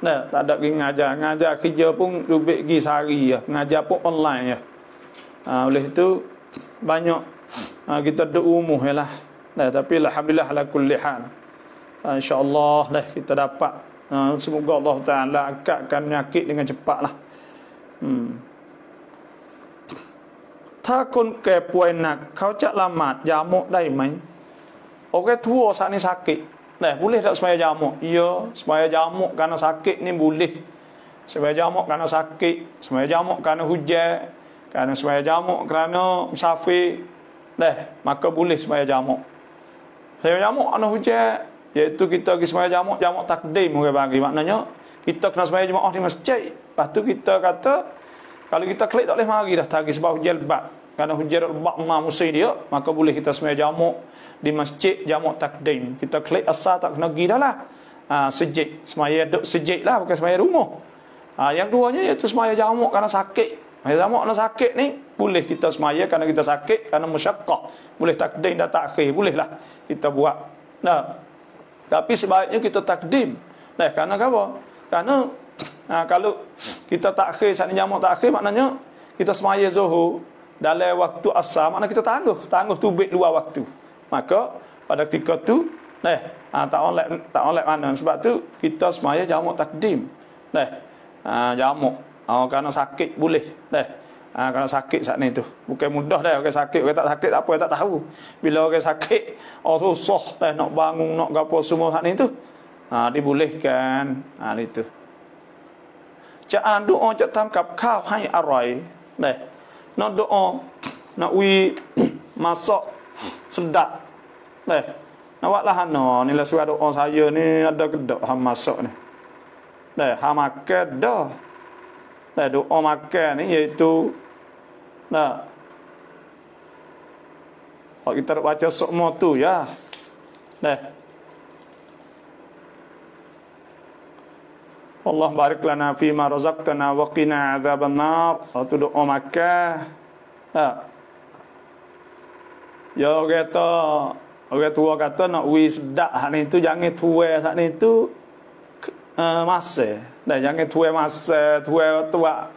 Tak ada pergi ngajar kerja pun dubik pergi sehari ya. Ngajar pun online ya. Oleh itu banyak kita duk umuh yalah. Tapi alhamdulillah ala kulli hal. Insya-Allah dah kita dapat semoga Allah Ta'ala angkatkan penyakit dengan cepatlah. ถ้าคนแก่ป่วยหนักเขาจะละหมาดยามะได้ไหม Orang tua saat ni sakit boleh tak sembahyang jamak? Ya, sembahyang jamak kerana sakit ni boleh. Sembahyang jamak kerana sakit, sembahyang jamak kerana hujan, kerana sembahyang jamak kerana musafir maka boleh sembahyang jamak. Sembahyang jamak kerana hujan, iaitu kita pergi sembahyang jamak takdim orang bagi, maknanya kita kena sembahyang jemaah di masjid. Lepas tu kita kata kalau kita klik tak boleh mari dah tadi sebab hujan lebat, kerana hujan lebat musim dia, maka boleh kita sembahyang jamak di masjid jamak takdim. Kita klik asal tak kena pergi dah lah sejid, sembahyang duduk sejid lah, bukan sembahyang rumah. Yang duanya iaitu sembahyang jamak kerana sakit. Sembahyang jamak kerana sakit ni boleh kita sembahyang kerana kita sakit, kerana musyaqqah, boleh takdim dan takhir, boleh lah kita buat. Tapi sebaiknya kita takdim. Kerana apa? Kerana kalau kita takhir saat ni jamak takhir, maknanya kita sembahyang zuhur dalam waktu asar, maknanya kita tangguh tubik luar waktu. Maka pada ketika tu tak oleh mana, sebab tu kita sembahyang jamak takdim. Jamak kerana sakit boleh. Kerana sakit saat ni tu bukan mudah dah. Orang sakit, orang tak sakit tak apa, tak tahu. Bila orang sakit susah nak bangun, nak gapo semua saat ni tu dibolehkan itu. Jangan doa cak tam kap khao hai arai. Nak doa nak wi masak sedap. Nak buat lah ni lah surat doa saya ni ada kedak ham masak ni. Ha makan dah. Doa makan ni iaitu kalau kita baca semua tu ya. Allah barik lana fi ma razaqtana wa qina adzaban nar. Itu doa makan. Ya orang tua kata nak wi sedak hak ni tu jangan tuai hak ni tu masa. Dah jangan tuai masa, tuai tua.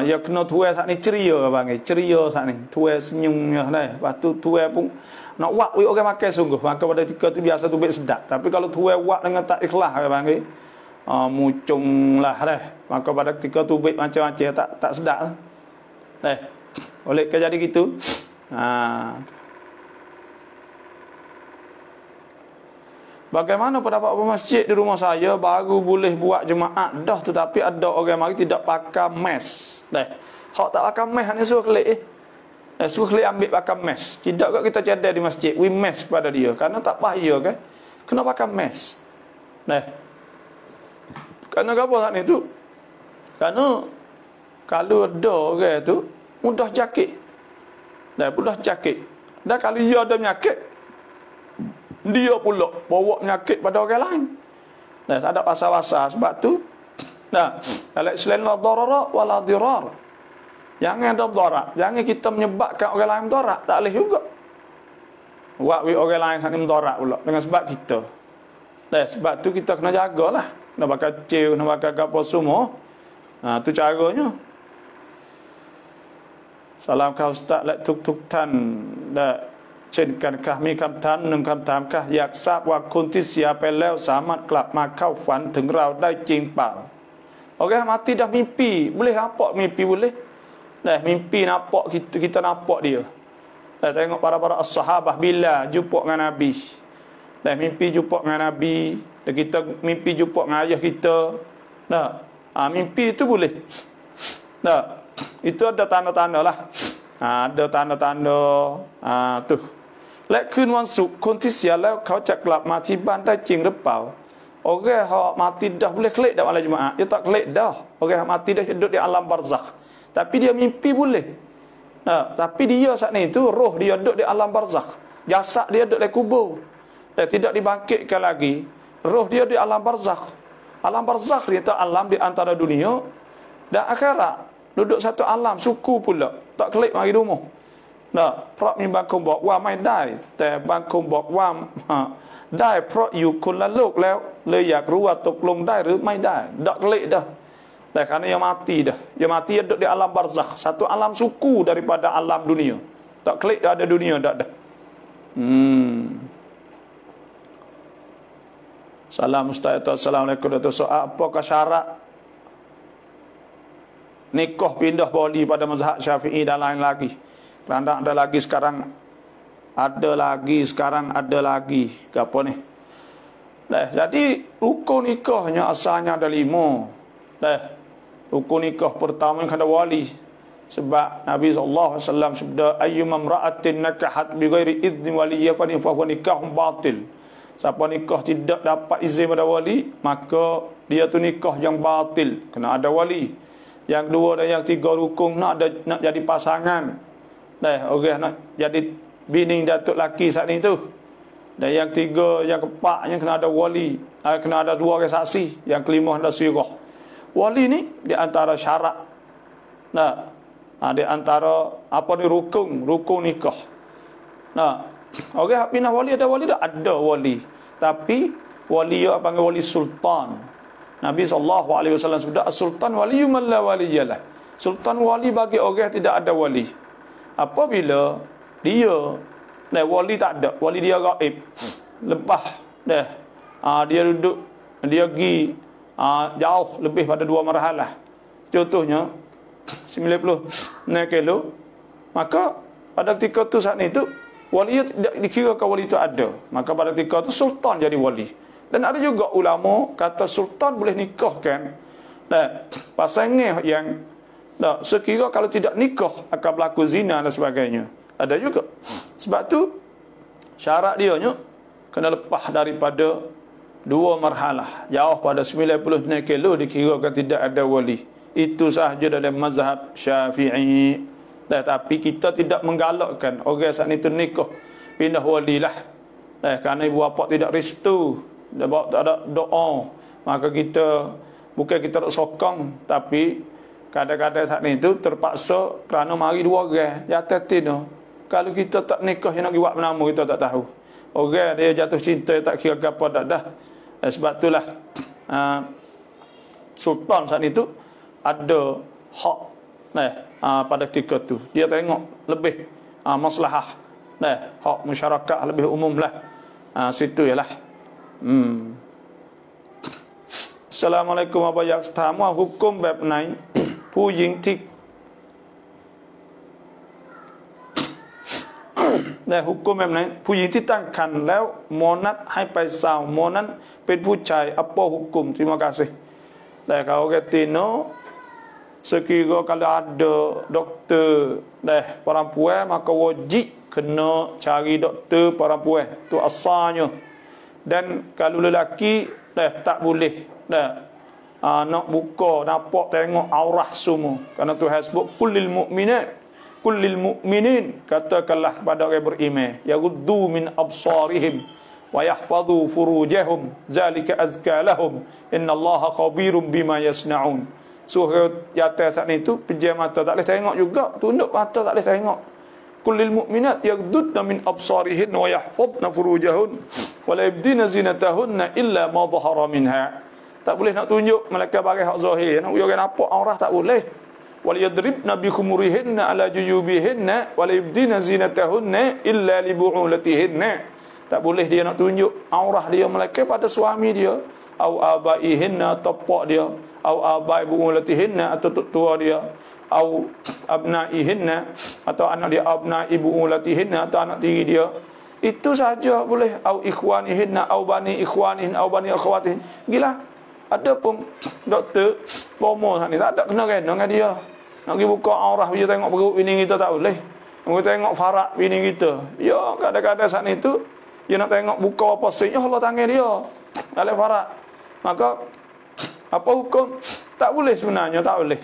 Ya kena tuai hak ni ceria bang, ceria hak ni. Tuai senyumnya dah. Lepas tu tuai pun nak wak wi orang makan sungguh. Maka pada ketika tu biasa tu baik sedak. Tapi kalau tuai wak dengan tak ikhlas bang, mucung lah dah. Maka pada ketika tu baik macam-macam tak sedak. Dah. Oleh ke jadi gitu. Bagaimana pendapat masjid di rumah saya baru boleh buat jemaah dah, tetapi ada orang mari tidak pakai mes. Dah. Hak tak pakai mes ni suruh kelik suruh kelik ambil pakai mes. Tidak kok kita cadar di masjid we mes pada dia kerana tak bahaya kan. Kena pakai mes. Dah. Kerana apa hak ni tu? Kerana kalau ada orang tu mudah jakit. Dah mudah jakit. Dah kalau dia ada penyakit dia pula bawa penyakit pada orang lain. Nah, tak ada pasal-pasal sebab tu. Nah, al-Islam la darara wala dirar. Jangan ada darat, jangan kita menyebabkan orang lain darat, tak boleh juga. Buat orang lain saling darat pula dengan sebab kita. Nah, sebab tu kita kena jagalah. Nak bakal kecil, nak bakal apa semua. Tu caranya. Salam kau ustaz lek tuk tan dah เช่นกันค่ะมีคำถามหนึ่งคำถามค่ะอยากทราบว่าคนที่เสียไปแล้วสามารถกลับมาเข้าฝันถึงเราได้จริงเปล่า Orang mati dah mimpi, boleh nampak mimpi boleh. Dah mimpi nampak kita nampak dia. Dah tengok para sahabat bila jumpa dengan Nabi. Dah mimpi jumpa dengan Nabi, dan kita mimpi jumpa dengan ayah kita. Dah, mimpi itu boleh. Dah, itu ada tanda-tanda lah. Ada tanda-tanda tu. และคืนวันศุกร์คนที่เสียแล้วเขาจะกลับมาที่บ้านได้จริงหรือเปล่า Orang yang mati dah boleh kelik dalam malam Jumaat. Dia tak kelik dah. Orang yang mati dah hidup di alam barzakh. Tapi dia mimpi boleh. Tapi dia saat ni tu roh dia duduk di alam barzakh. Jasad dia duduk di kubur. Dan tidak dibangkitkan lagi. Roh dia di alam barzakh. Alam barzakh dia tak alam di antara dunia dan akhirat. Duduk satu alam suku pula. Tak kelik mari rumah. เพราะมีบางคนบอกว่าไม่ได้แต่บางคนบอกว่าได้เพราะอยู่คนละโลกแล้วเลยอยากรู้ว่าตกลงได้หรือไม่ได้ tak kelik dah. Dah kerana yang mati dah. Yang mati duduk di alam barzakh, satu alam suku daripada alam dunia. Tak kelik dah ada dunia dah. Salam Ustaz. Assalamualaikum. Apakah syarat nikah pindah boli pada mazhab Syafi'i dan lain lagi? Kerana ada lagi sekarang apa ni? Jadi rukun nikahnya asalnya ada 5. Rukun nikah pertama yang ada wali. Sebab Nabi SAW sabda ayyuma imra'atin nakahat bighairi idzni waliyya fa huwa nikahun batil. Siapa nikah tidak dapat izin pada wali, maka dia tu nikah yang batil, kena ada wali. Yang kedua dan yang tiga rukun nak jadi pasangan. Orang nak jadi bini datuk laki saat ni tu. Dan yang tiga, yang keempat yang kena ada wali, kena ada 2 orang saksi. Yang kelima ada sirah. Wali ni di antara syarat. Di antara apa ni rukun nikah. Orang pindah wali ada wali tak? Ada wali. Tapi wali yang panggil wali sultan. Nabi SAW sebut sultan wali man la waliyalah. Sultan wali bagi orang yang tidak ada wali. Apabila dia wali tak ada, wali dia gaib, lepas dia duduk, dia pergi jauh lebih pada 2 marhalah. Contohnya 90 kilo, maka pada ketika tu saat itu wali tidak dikirakan wali itu ada. Maka pada ketika itu sultan jadi wali. Dan ada juga ulama kata sultan boleh nikahkan pasangan yang sekira kalau tidak nikah akan berlaku zina dan sebagainya. Ada juga. Sebab tu syarat dia kena lepas daripada 2 marhalah. Jauh pada 90 kilo dikirakan tidak ada wali. Itu sahaja dalam mazhab Syafi'i. Tapi kita tidak menggalakkan orang saat itu nikah pindah wali lah. Kerana ibu bapa tidak restu, tak ada doa, maka kita bukan kita nak sokong, tapi kadang-kadang saat ni tu terpaksa kerana mari dua orang jatuh tino. Kalau kita tak nikah yang nak buat nama kita tak tahu. Orang dia jatuh cinta tak kira apa dah dah. Sebab itulah sultan saat itu ada hak pada ketika tu. Dia tengok lebih maslahah. Hak masyarakat lebih umum lah. Situ ialah. Assalamualaikum warahmatullahi wabarakatuh. Hukum แบบไหน ผู้หญิงที่hukum แบบไหน ผู้หญิงที่ตั้งครรภ์แล้วหมอนัดให้ไปซาวหมอนั้นเป็นผู้ชาย apa hukum? Terima kasih. Kalau kata no, sekiranya kalau ada doktor perempuan, maka wajib kena cari doktor perempuan. Itu asalnya. Dan kalau lelaki tak boleh nak buka, nampak, tengok aurah semua. Karena Tuhan sebut kullil mu'minin, katakanlah kepada orang beriman, yaghuddu min absarihim wa yahfadhu furujahum zalika azka lahum innallaha khabirum bima yasnaun. Surah Yasin saat itu pejam mata tak boleh tengok juga, tunduk mata tak boleh tengok. Kullil mu'minat yaghuddna min absarihin wa yahfadhna furujahun wa la yabdina zinatahunna illa ma dhahara minha. Tak boleh nak tunjuk mereka bagi hak zahir, nak orang nampak aurah tak boleh. Wal yadribna bi khumurihinna ala juyubihinna wa la yabdina zinatahunna illa li bu'ulatihinna. Tak boleh dia nak tunjuk aurah dia mereka pada suami dia, au abaihinna, tapak dia, au abai bu'ulatihinna, atau tua dia, au abnaihinna, atau anak dia, abnai bu'ulatihinna, atau anak tiri dia. Itu saja boleh. Au ikhwanihinna, au bani ikhwanihin, au bani akhwatihin. Gila. Ada pun doktor bomo ni tak ada kena dengan dia. Nak pergi buka aurah dia tengok perut bini kita tak boleh. Nak tengok farak bini kita. Ya, kadang-kadang saat itu dia nak tengok buka apa sih, Allah tangan dia dalam farak. Maka apa hukum? Tak boleh sebenarnya, tak boleh.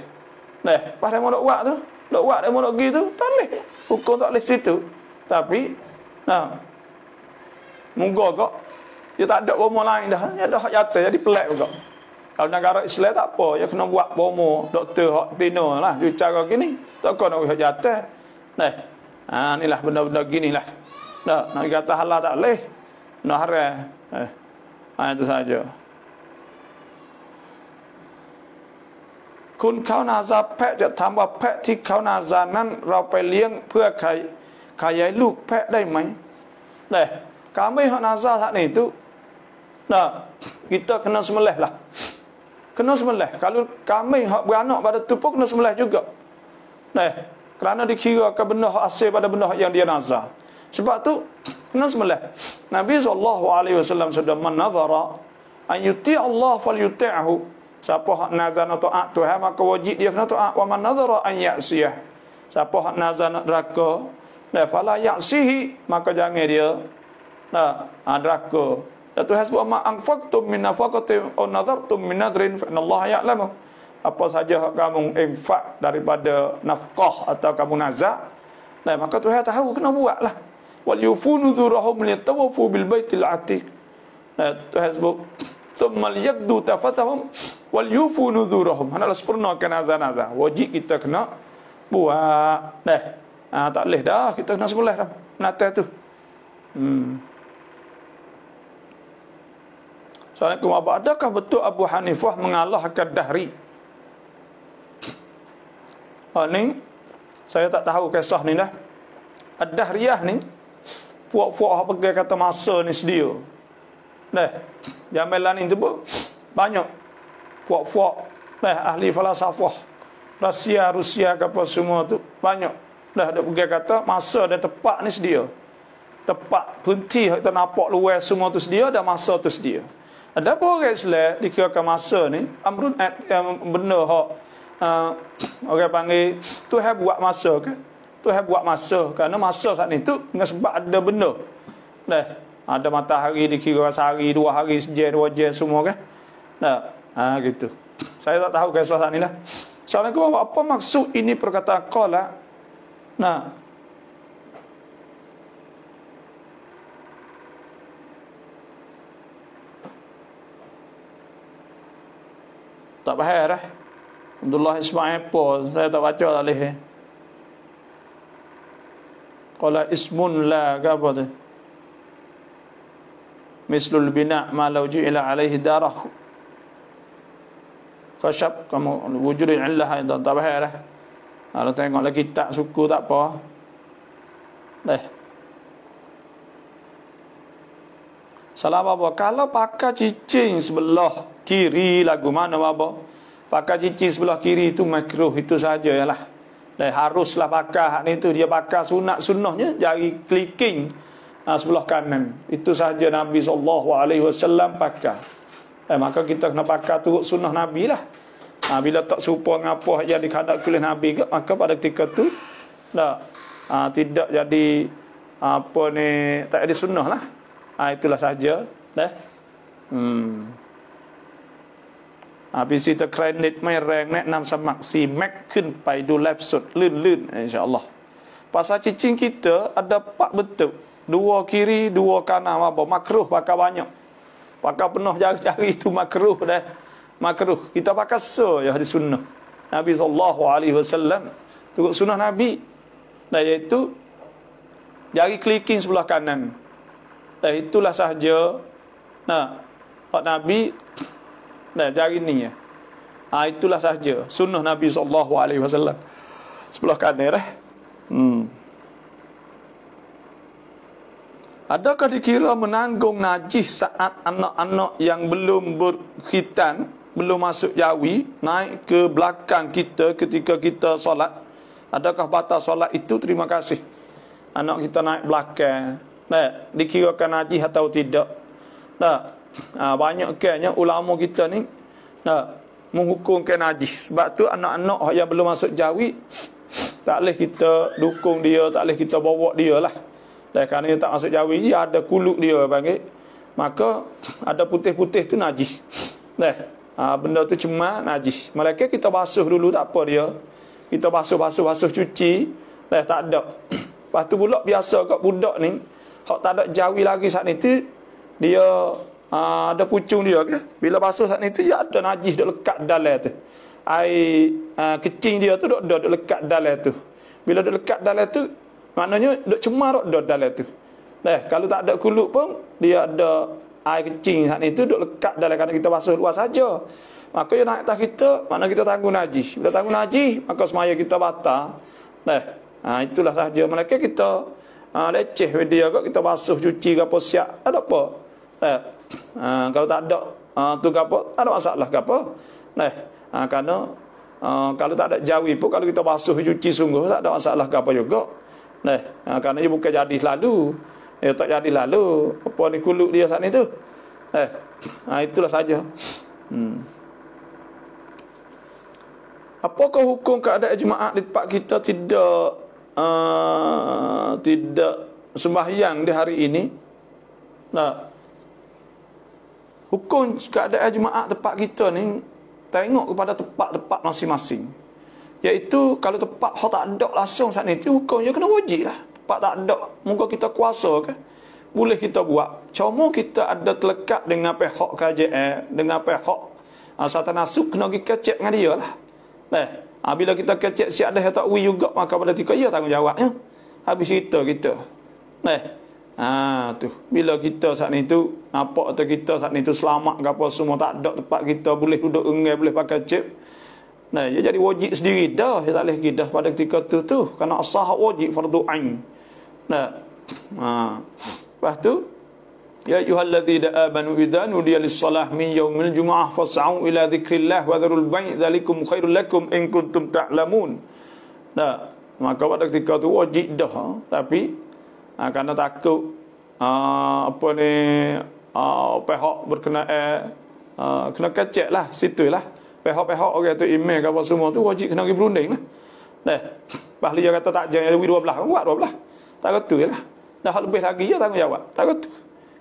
Pas dia mau nak buat tu, nak buat dia mau nak pergi tu, tak boleh. Hukum tak boleh situ. Tapi moga kok dia tak ada bomo lain dah. Dia ada hak jatuh jadi pelak juga. Kalau negara Islam tak apa, dia kena buat bomo doktor hak tino lah. Dia cara gini, tak kena nak hak jatuh. Inilah benda-benda ginilah. Nak kata halal tak boleh. Nak haram. Itu saja. คุณเขานาซาแพะจะถามว่าแพะที่เขานาซานั้นเราไปเลี้ยงเพื่อขยายลูกแพะได้ไหม? Kami hak nazar saat ni tu, kita kena sembelih lah. Kena sembelih. Kalau kami hak beranak pada tu pun kena sembelih juga. Kerana dikira ke benda hak asal pada benda yang dia nazar. Sebab tu kena sembelih. Nabi SAW sudah menazara an yuti' Allah fal yuti'hu. Siapa hak nazar nak taat Tuhan, maka wajib dia kena taat. Wa man nazara an ya'siyah. Siapa hak nazar nak deraka, fala ya'sihi, maka jangan dia deraka. Dan Tuhan sebut ma anfaqtum min nafaqatin aw nadartum min nadrin fa innallaha ya'lamu. Apa saja hak kamu infak daripada nafkah atau kamu nazar, maka Tuhan tahu, kena buatlah. Wal yufu nuzurahum liyatawafu bil baitil atiq. Tuhan sebut thumma liyaqdu tafathahum wal yufu nuzurahum. Hendaklah sempurnakan nazar-nazar. Wajib kita kena buat. Tak boleh dah kita kena sembelih dah natal tu. Assalamualaikum. Adakah betul Abu Hanifah mengalahkan Dahri? Ni saya tak tahu kisah ni dah. Ad-Dahriyah ni puak-puak hak pegang kata masa ni sedia. Jamilan ni tu banyak puak-puak ahli falsafah Rusia ke apa semua tu banyak ada pegang kata masa dan tepat ni sedia. Tepat berhenti kita nampak luar semua tu sedia dan masa tu sedia. Ada apa orang Islam dikirakan masa ni amrun benda hak orang panggil Tuhan buat masa ke? Tuhan buat masa kerana masa saat itu dengan sebab ada benda. Ada matahari dikira sehari, 2 hari, sejam, 2 jam semua kan? Gitu. Saya tak tahu kisah saat ni lah. Assalamualaikum. Apa maksud ini perkataan qala? Tak faham dah. Abdullah Ismail po, saya tak baca tak boleh. Qala ismun la, apa tu? Mislul bina' ma law ju'ila alaihi darah khashab kamu wujudin illah itu tak bahaya dah. Kalau tengok lagi kitab suku tak apa. Dah. Salah apa? Kalau pakai cicing sebelah kiri lagu mana apa? Pakai cicing sebelah kiri itu makruh, itu saja yalah. Dan haruslah pakai hak ni tu, dia pakai sunnahnya jari clicking sebelah kanan. Itu saja Nabi SAW pakai. Maka kita kena pakai turut sunnah Nabi lah. Bila tak serupa dengan apa yang dikhadak oleh Nabi, maka pada ketika tu tidak jadi apa ni, tak jadi sunnah lah. Itulah saja. Habis itu kredit ไม่แรงแนะนำสมัคร4 Mac ขึ้นไปดูไลฟ์สดลื่นๆ insya-Allah. Pasal cicing kita ada 4 bentuk. 2 kiri, 2 kanan, apa makruh pakai banyak. Pakai penuh jari-jari itu makruh dah. Makruh. Kita pakai ya di sunnah Nabi SAW. Turut sunnah Nabi. Dan iaitu jari clicking sebelah kanan. Dan itulah sahaja. Pak Nabi jari ni ya. Itulah sahaja sunnah Nabi SAW. Sebelah kanan Adakah dikira menanggung najis saat anak-anak yang belum berkhitan, belum masuk jawi, naik ke belakang kita ketika kita solat? Adakah batal solat itu? Terima kasih. Anak kita naik belakang, dikirakan najis atau tidak? Banyak kayaknya ulama kita ni menghukumkan najis. Sebab tu anak-anak yang belum masuk jawi, tak boleh kita dukung dia, tak boleh kita bawa dia lah. Dan kerana dia tak masuk jawi, dia ada kuluk dia panggil. Maka ada putih-putih tu najis. Benda tu cuma najis. Malaikat kita basuh dulu, tak apa dia. Kita basuh cuci, tak ada. Lepas tu pula biasa kat budak ni, hak tak ada jawi lagi saat ni tu, dia ada pucung dia ke. Bila basuh saat ni tu, dia ada najis duk lekat dalam tu. Air kecing dia tu duk lekat dalam tu. Bila duk lekat dalam tu, maknanya duk cemar duk dalam tu. Kalau tak ada kuluk pun, dia ada air kecing saat ni tu duk lekat dalam, kerana kita basuh luar saja. Maka dia naik atas kita, makna kita tanggung najis. Bila tanggung najis, maka semaya kita batal. Itulah sahaja. Malaikat kita leceh dia kok, kita basuh cuci ke apa siap, ada apa? Kalau tak ada tu ke apa, ada masalah ke apa? Kerana kalau tak ada jawi pun, kalau kita basuh cuci sungguh, tak ada masalah ke apa juga. Kerana dia bukan jadi lalu, dia tak jadi lalu apa ni kuluk dia saat ni tu. Itulah saja. Apakah hukum keadaan jemaah di tempat kita tidak sembahyang di hari ini? Hukum keadaan jemaah tempat kita ni tengok kepada tempat-tempat masing-masing. Iaitu kalau tempat hak tak ada langsung saat ni tu, hukumnya kena wajib lah. Tempat tak ada, moga kita kuasa ke, boleh kita buat. Cuma kita ada terlekat dengan pihak KJL, dengan pihak Satanasuk, kena pergi kecek dengan dia lah. Bila kita kecek siap dah tak wi juga, maka pada ketika ia tanggungjawabnya. Habis cerita kita. Tu bila kita saat ni tu nampak atau kita saat ni tu selamat ke apa semua, tak ada tempat kita boleh duduk engai, boleh pakai chip. Dia jadi wajib sendiri dah, dia tak boleh pergi dah pada ketika tu kerana as-sahab wajib fardu ain. Lepas tu ya ayyuhalladzina amanu idza nudiya lis-salah min yaumil jumu'ah fas'au ila dzikrillah wa dzarul bai' dzalikum khairul lakum in kuntum ta'lamun. Maka pada ketika tu wajib dah, tapi kerana takut apa ni pihak berkenaan kena kecek lah situ lah. Pihak-pihak orang tu email ke apa semua tu wajib kena pergi berunding lah. Bahli dia kata tak jangan 12 buat 12. Tak betul lah. Dah lebih lagi dia tanggungjawab. Tak betul.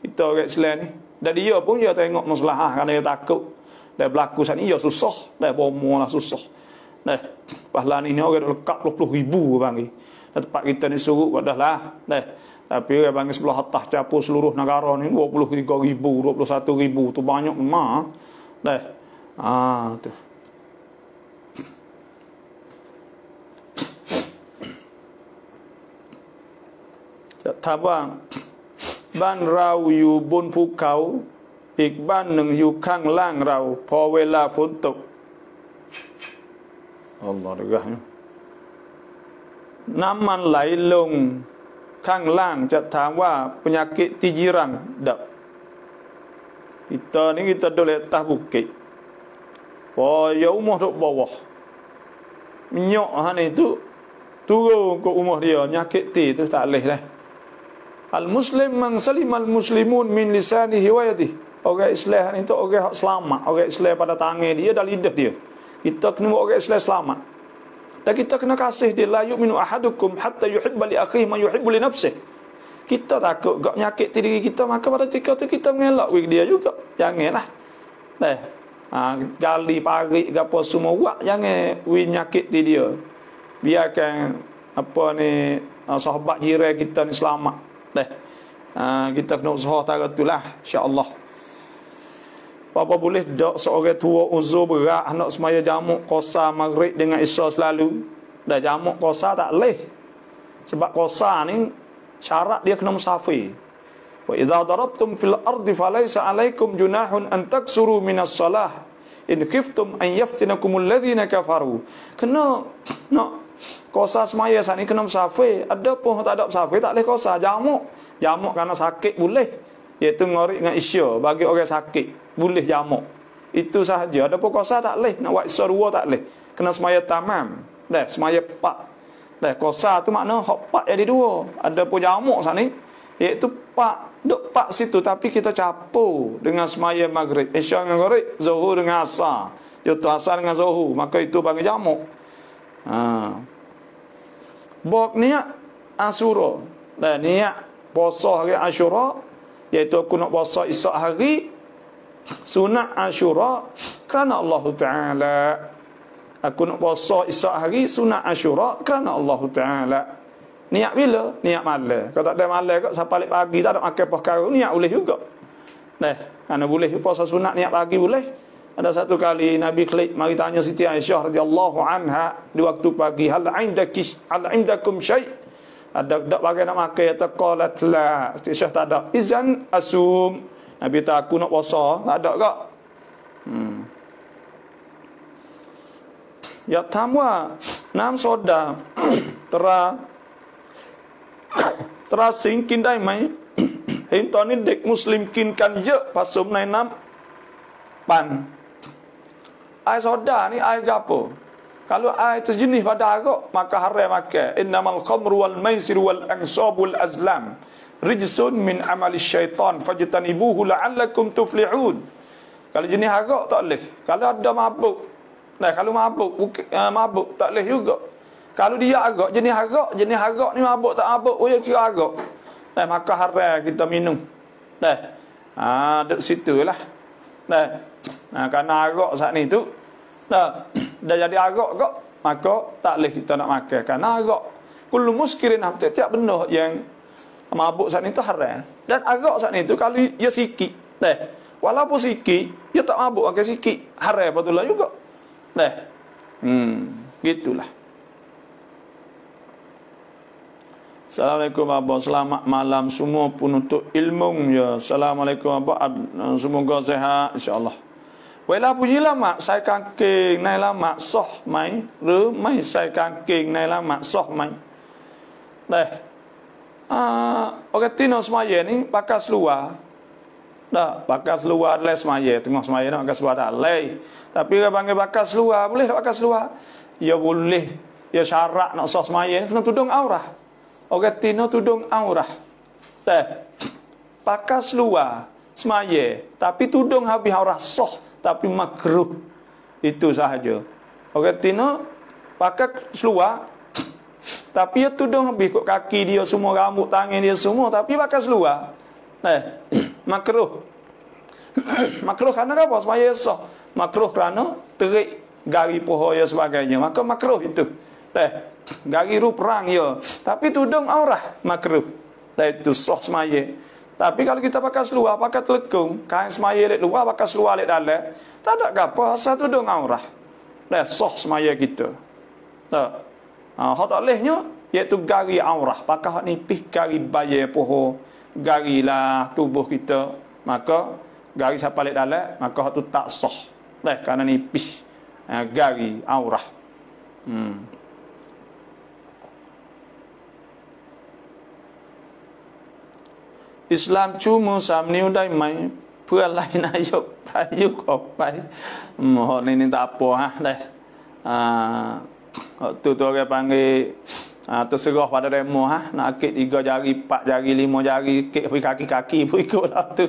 Kita orang Islam ni. Dan dia pun dia tengok masalah kerana dia takut. Dah berlaku saat ni dia susah. Dah bomo lah susah. Pahala ni orang dah lekat 20,000 panggil. Dan tempat kita ni suruh dah lah. Tapi orang panggil sebelah atas capur seluruh negara ni 23,000, 21,000 tu banyak memang. Tu. tabang ban rau yu bun phukauอีกบ้านหนึ่งอยู่ข้างล่างเราพอเวลาฝนตกอัลลอฮฺเด้อน้ำมันไหลลงข้างล่างจะถามว่า penyakit di jiran dak kita ni kita duduk atas bukit oh ya umur duduk bawah minyak han itu turun ke umur dia nyakit ti tu tak leh dah al muslim man salim al muslimun min lisanihi wa yadihi orang Islam itu orang yang selamat, orang Islam pada tangan dia dan lidah dia. Kita kena buat orang Islam selamat. Dan kita kena kasih dia, la yu'minu ahadukum hatta yuhibba li akhihi ma yuhibbu li nafsihi. Kita takut gak nyakit diri kita, maka pada ketika itu kita mengelak dia juga. Janganlah. Gali parik gapo semua buat, jangan nyakit dia. Biarkan apa ni sahabat jiran kita ni selamat. Kita kena usaha tara itulah, insya-Allah. Apa boleh dak seorang tua uzur berat nak semaya jamak qasar maghrib dengan isya selalu. Dah jamak qasar tak leh. Sebab qasar ni syarat dia kena musafir. Wa idza darabtum fil ardi falaysa alaikum junahun an taksuru minas salah in khiftum an yaftinakumul ladzina kafaru. Kena nak qasar semaya sat ni kena musafir. Ada pun tak ada musafir tak leh qasar jamak. Jamak kerana sakit boleh. Iaitu ngorek dengan isya bagi orang sakit boleh jamak. Itu sahaja. Ada pun qasar tak leh, nak buat isya dua tak leh. Kena semaya tamam. Dah semaya pak. Dah qasar tu makna hak pak jadi dua. Ada pun jamak sat ni iaitu pak duk pak situ tapi kita capur dengan semaya maghrib. Isya dengan maghrib, zuhur dengan asar. Iaitu asar dengan zuhur, maka itu bagi jamak. Bok niat Asyura. Dan niat puasa hari Asyura iaitu aku nak puasa esok hari sunat Asyura kerana Allah Ta'ala. Aku nak puasa esok hari sunat Asyura kerana Allah Ta'ala. Niat bila? Niat malam. Kalau tak ada malam kat sampai balik pagi tak ada makan perkara, niat boleh juga. Kerana boleh puasa sunat niat pagi boleh. Ada satu kali Nabi klik mari tanya Siti Aisyah radhiyallahu anha di waktu pagi, hal indakum syai'? Ada tak bagi nak makan atau qalat la. Aisyah tak ada. Izan asum. Nabi tak aku nak puasa, tak ada kak. Ya tamwa nam soda singkinได้ไหม เห็นตอนนี้เด็กมุสลิมกินกันเยอะผสมในน้ำปั่นไอโซดานี่ไอgapo kalau air itu jenis pada agak maka haram makan. Innamal khamru wal maisir wal ansab wal azlam rijsun min amali syaitan fajtanibuhu la'allakum tuflihun. Kalau jenis agak tak boleh. Kalau ada mabuk. Kalau mabuk tak boleh juga. Kalau dia agak jenis agak ni mabuk tak mabuk, oh ya kira agak. Maka haram kita minum. Duduk situlah. Kerana agak saat ni tu dah jadi agak kok, maka tak boleh kita nak makan. Kerana agak kullu muskirin, tiap benda yang mabuk saat ni tu haram. Dan agak saat ni tu kalau ia sikit, walaupun sikit, ia tak mabuk makan sikit, haram betul lah juga. Gitulah. Assalamualaikum abang, selamat malam semua penuntut ilmu ya. Assalamualaikum abang, semoga sehat insya-Allah. เวลาผู้หญิงละหมาดใส่กางเกงในละหมาดซอไหมหรือไม่ใส่กางเกงในละหมาดซอไหมorang Tino semaya ni pakai seluar. Pakai seluar le semaya, tengah semaya nak pakai seluar tak le. Tapi orang panggil pakai seluar, boleh tak pakai seluar? Ya boleh. Ya syarat nak sah semaya kena tudung aurah. Orang Tino tudung aurah. Pakai seluar semaya, tapi tudung habis aurah sah. Tapi makruh. Itu sahaja. Orang Tino pakai seluar tapi dia tudung habis kot kaki dia semua, rambut tangan dia semua, tapi pakai seluar. Makruh. Makruh kerana apa? Semaya sah. Makruh kerana terik gari pohon ya sebagainya. Maka makruh itu. Gari ru perang ya. Tapi tudung aurah makruh. Itu sah semaya. Tapi kalau kita pakai seluar, pakai telekung, kain semaya lek luar, pakai seluar lek dalam, tak ada apa, asal tudung aurah. Dah sah semaya kita. Hak tak lehnya iaitu gari aurah. Pakah nipis gari bayar poho, gari lah tubuh kita, maka gari siapa lek dalam, maka tu tak sah. Kerana nipis gari aurah. Islam cuma samni udai mai พื่อไล่นายกประยุทธ์ออกไปนี่tak apa dah. Tu orang panggil terserah pada demo nak akik 3 jari 4 jari 5 jari kek kaki-kaki pun ikutlah tu.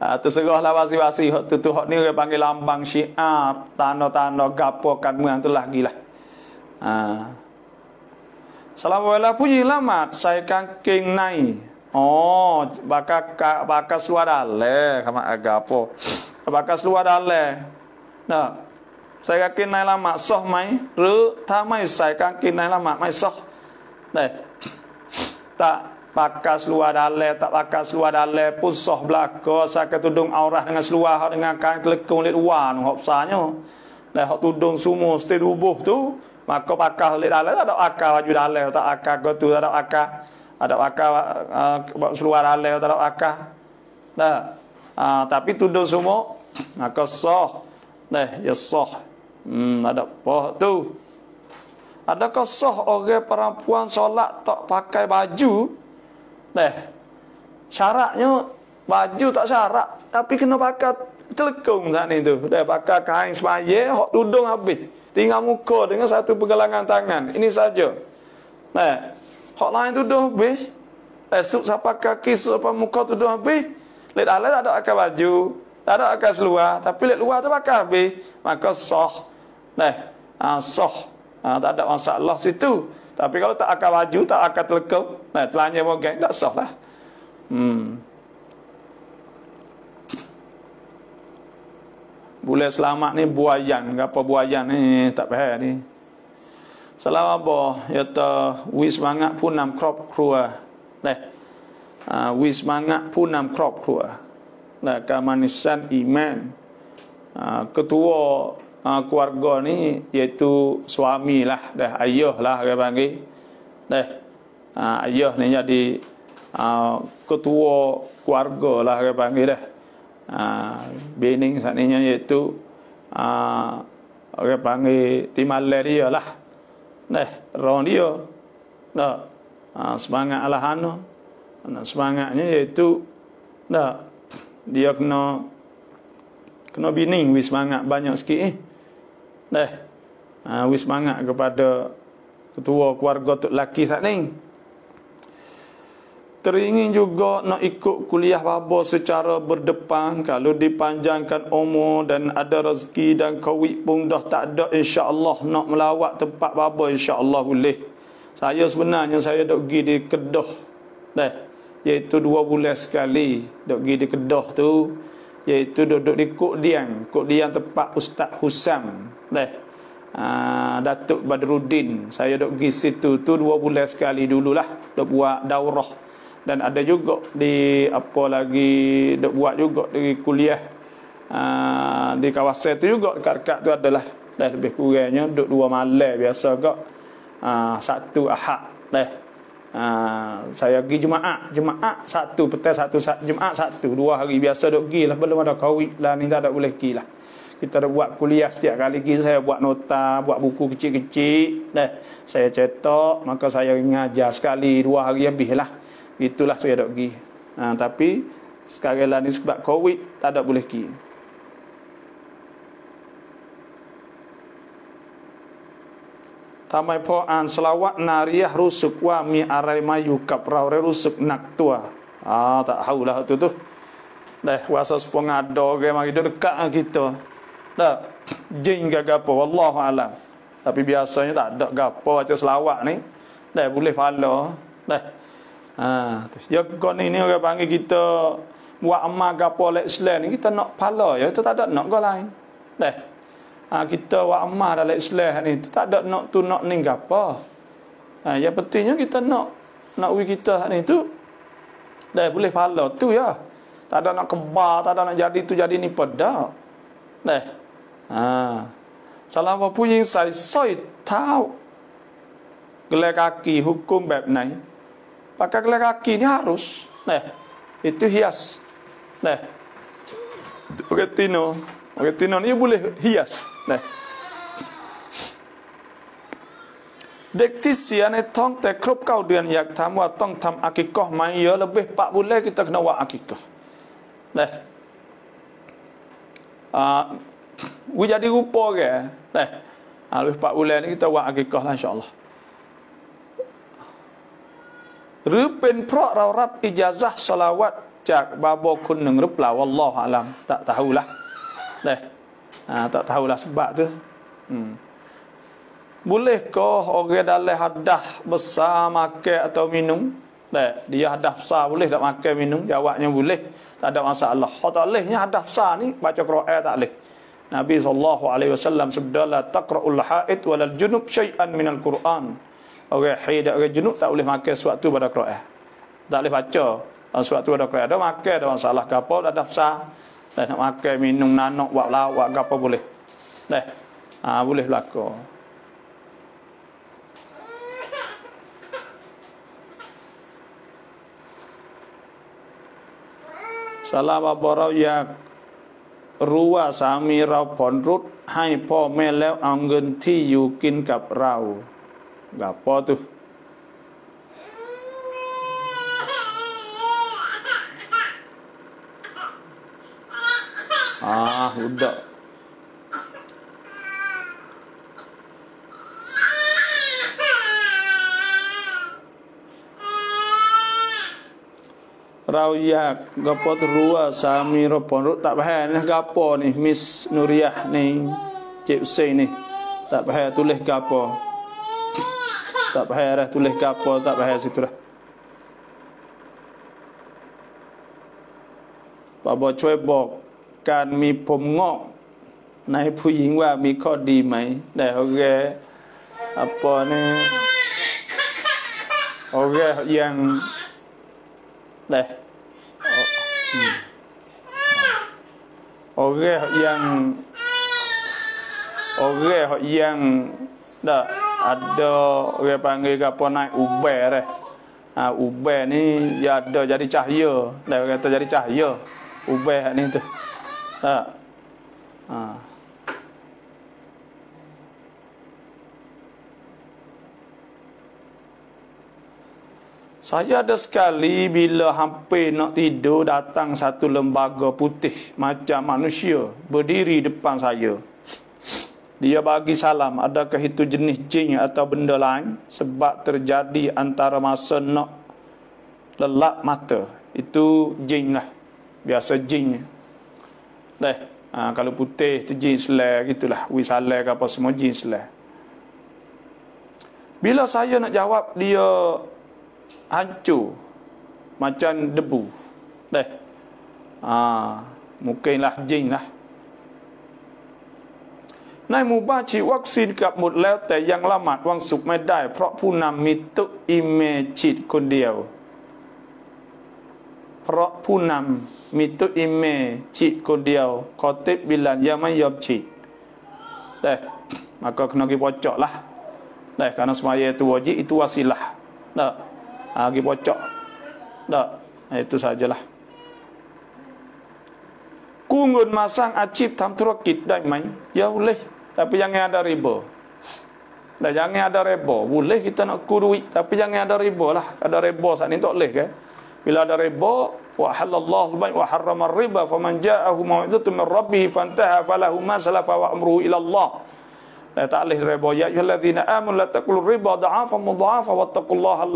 Terserahlah wasi-wasi tu ni orang panggil lambang syiar tanda-tanda gapo kan มืองtu lagi lah. Assalamualaikum puji lamat saya kangking nai. Oh, bakas luar dale kama agapo. Bakas luar dale. Nah, saya yakin nai lama soh mai, ru ta mai sai kangkin nai lama mai soh. Deh. Tak bakas luar dale, tak bakas luar dale pun soh belaka sak tudung aurah dengan seluar dengan kain telekung lit luar hok sanyo. Deh hok tudung semua mesti rubuh tu, maka bakas lit dale ada akal baju dale, tak akal go tu ada akal. Ada akal seluar dale tak ada akal. Dah. Tapi tudung semua maka sah. Deh, ya sah. Ada apa tu? Adakah sah orang perempuan solat tak pakai baju? Deh. Syaratnya baju tak syarat, tapi kena pakai telekung saat ni tu. Deh, pakai kain semaya, hok tudung habis. Tinggal muka dengan satu pergelangan tangan. Ini saja. Deh. Hok lain tudung habis. Esok siapa kaki, siapa muka tudung habis. Lek dalam tak ada pakai baju, tak ada pakai seluar, tapi lek luar tu pakai habis, maka sah. Sah. Tak ada masalah situ. Tapi kalau tak pakai baju, tak pakai telekung, telanjang mogang tak sah lah. Boleh selamat ni buayan, apa buayan ni tak faham ni. Salam apa? Yata wis semangat pun nam crop keluar. Wis semangat pun nam crop keluar. Kemanisan iman. Ketua keluarga ni iaitu suami lah, ayah lah orang panggil. Ayah ni jadi ketua keluarga lah orang panggil dah. Bening saatnya iaitu orang panggil timalah dia lah. Orang dia semangat alahana. Semangatnya iaitu dia kena bining wis semangat banyak sikit wis semangat kepada ketua keluarga tok laki saat ni. Teringin juga nak ikut kuliah baba secara berdepan. Kalau dipanjangkan umur dan ada rezeki dan kawit pun dah tak ada, insya-Allah nak melawat tempat baba, insya-Allah boleh. Saya sebenarnya saya dok pergi di Kedah. Iaitu 2 bulan sekali dok pergi di Kedah tu, iaitu duduk di Kok Dian tempat Ustaz Husam. Datuk Badruddin. Saya dok pergi situ tu 2 bulan sekali dululah, dok buat daurah. Dan ada juga di apa lagi dok buat juga di kuliah di kawasan tu juga, dekat-dekat tu adalah lebih kurangnya duk 2 malam biasa gak. Satu Ahad saya pergi Jumaat satu petang, satu Jumaat satu, 2 hari biasa duk pergi lah, belum ada kawit lah ni tak ada boleh pergi lah. Kita dah buat kuliah setiap kali pergi, saya buat nota, buat buku kecil-kecil saya cetak, maka saya mengajar sekali 2 hari habis lah. Itulah saya dah pergi. Tapi sekarang lah ni sebab Covid tak ada boleh pergi. Tamai po'an selawat nariyah rusuk wa mi arai mayu kaprau rusuk nak tua. Tak tahulah tu. Wasa sepong ada orang mari dekat dengan kita. Jin ke gapo wallahu alam. Tapi biasanya tak ada gapo baca selawat ni. Boleh follow. Ya kon ini orang panggil kita buat amal gapo lek Islam ni, kita nak pala ya, kita tak ada nak go lain. Kita buat amal dalam Islam ni tu tak ada nak tu nak ni gapo. Yang pentingnya kita nak wi kita ni tu boleh pala tu ya. Tak ada nak kebar, tak ada nak jadi tu jadi ni pada. Salam apa punya saya tahu. gelai kaki hukum bab nai. Pakai gelai kaki ni harus. Nah, itu hias. Nah, retino ni boleh hias. Nah,เด็กที่เสียในท้องแต่ครบ9 เดือนอยากถามว่าต้องทำอากิกอห์ไหมya lebih 4 bulan kita kena buat akikah. Dah. Jadi rupa ke? Dah. Lebih 4 bulan ni kita buat akikah lah insya-Allah. หรือเป็นเพราะเรารับอิจาซะห์ศอลาวาตจากบาบอคนหนึ่งหรือเปล่าวัลลอฮุอาลัม tak tahulah. Dah. Tak tahulah sebab tu. Bolehkah orang dalam hadah besar makan atau minum? Tak, dia hadah besar boleh tak makan minum? Jawabnya boleh, tak ada masalah. Tak bolehnya hadah besar ni baca Quran tak boleh. Nabi SAW sabda la taqra'ul haid walal junub syai'an minal Quran. Orang haid orang junub tak boleh makan sesuatu pada Quran. Tak boleh baca sesuatu pada Quran. Ada makan ada masalah ke apa hadah besar. Tak nak makan minum nanok buat lawak ke apa boleh. Dah. Boleh berlaku. Salam apaเราอยากรู้ว่าสามีเราผ่อนรถให้พ่อแม่แล้วเอาเงินที่อยู่กินกับเรากับพ่อตุudahเราอยากgapo terua sami ropon tak faham ni gapo ni Miss Nuriyah ni Cik Hussein ni tak faham tulis gapo tak faham dah tulis gapo tak faham situ dah Baba ช่วยบอกการมีผมงอกในผู้หญิงว่ามีข้อดีไหมได้โอเคapa ni orang yang dah orang yang dah ada orang panggil apa naik ubai dah. Ubai ni dia ada jadi cahaya. Dah kata jadi cahaya. Ubai ni tu. Tak. Saya ada sekali bila hampir nak tidur datang satu lembaga putih macam manusia berdiri depan saya. Dia bagi salam, adakah itu jenis jin atau benda lain? Sebab terjadi antara masa nak lelap mata. Itu jin lah. Biasa jin. Kalau putih itu jin selai gitulah. Wisalai ke apa semua jin selai. Bila saya nak jawab dia hancur macam debu. Mungkinlah jin lah. ในหมู่บ้านฉีดวัคซีนกับหมดแล้วแต่ยังละหมาดวันศุกร์ไม่ได้เพราะผู้นำมีตุอิเมฉีดคนเดียวเพราะผู้นำมีตุอิเมฉีดคนเดียวคอเตบบิลันยังไม่ยอมฉีดmaka kena pergi pocok lah karena semaya itu wajib itu wasilah pergi pocok itu sajalah กู้เงินมาสร้างอาชีพทำธุรกิจได้ไหม Ya boleh tapi jangan ada riba. Jangan ada riba. Boleh kita nakกู้duit tapi jangan ada riba lah. Ada riba saat ni tak boleh ke? Bila ada riba, wa halallahu al-bay' wa harrama ar-riba faman ja'ahu mau'izatun min rabbih fantaha falahu ma salafa wa amruhu ila Allah. Tak boleh riba. Ya ayyuhallazina amanu la taqulu riba da'afa mudha'afa wattaqullaha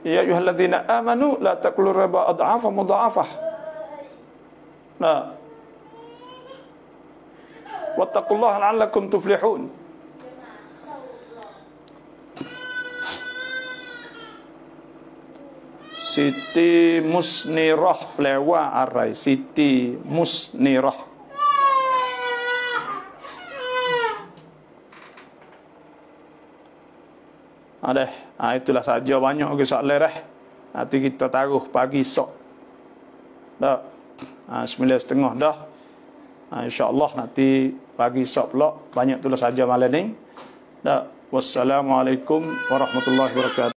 Ya ayyuhallazina amanu la taqulu riba ad'afa mudha'afah. Wattaqullaha la'allakum tuflihun. Siti Musnirah แปลว่าอะไร Siti Musnirah itulah saja banyak ke soalan dah. Nanti kita taruh pagi esok. 9:30 dah. InsyaAllah nanti pagi esok pula banyak tulis saja malam ni. Wassalamualaikum warahmatullahi wabarakatuh.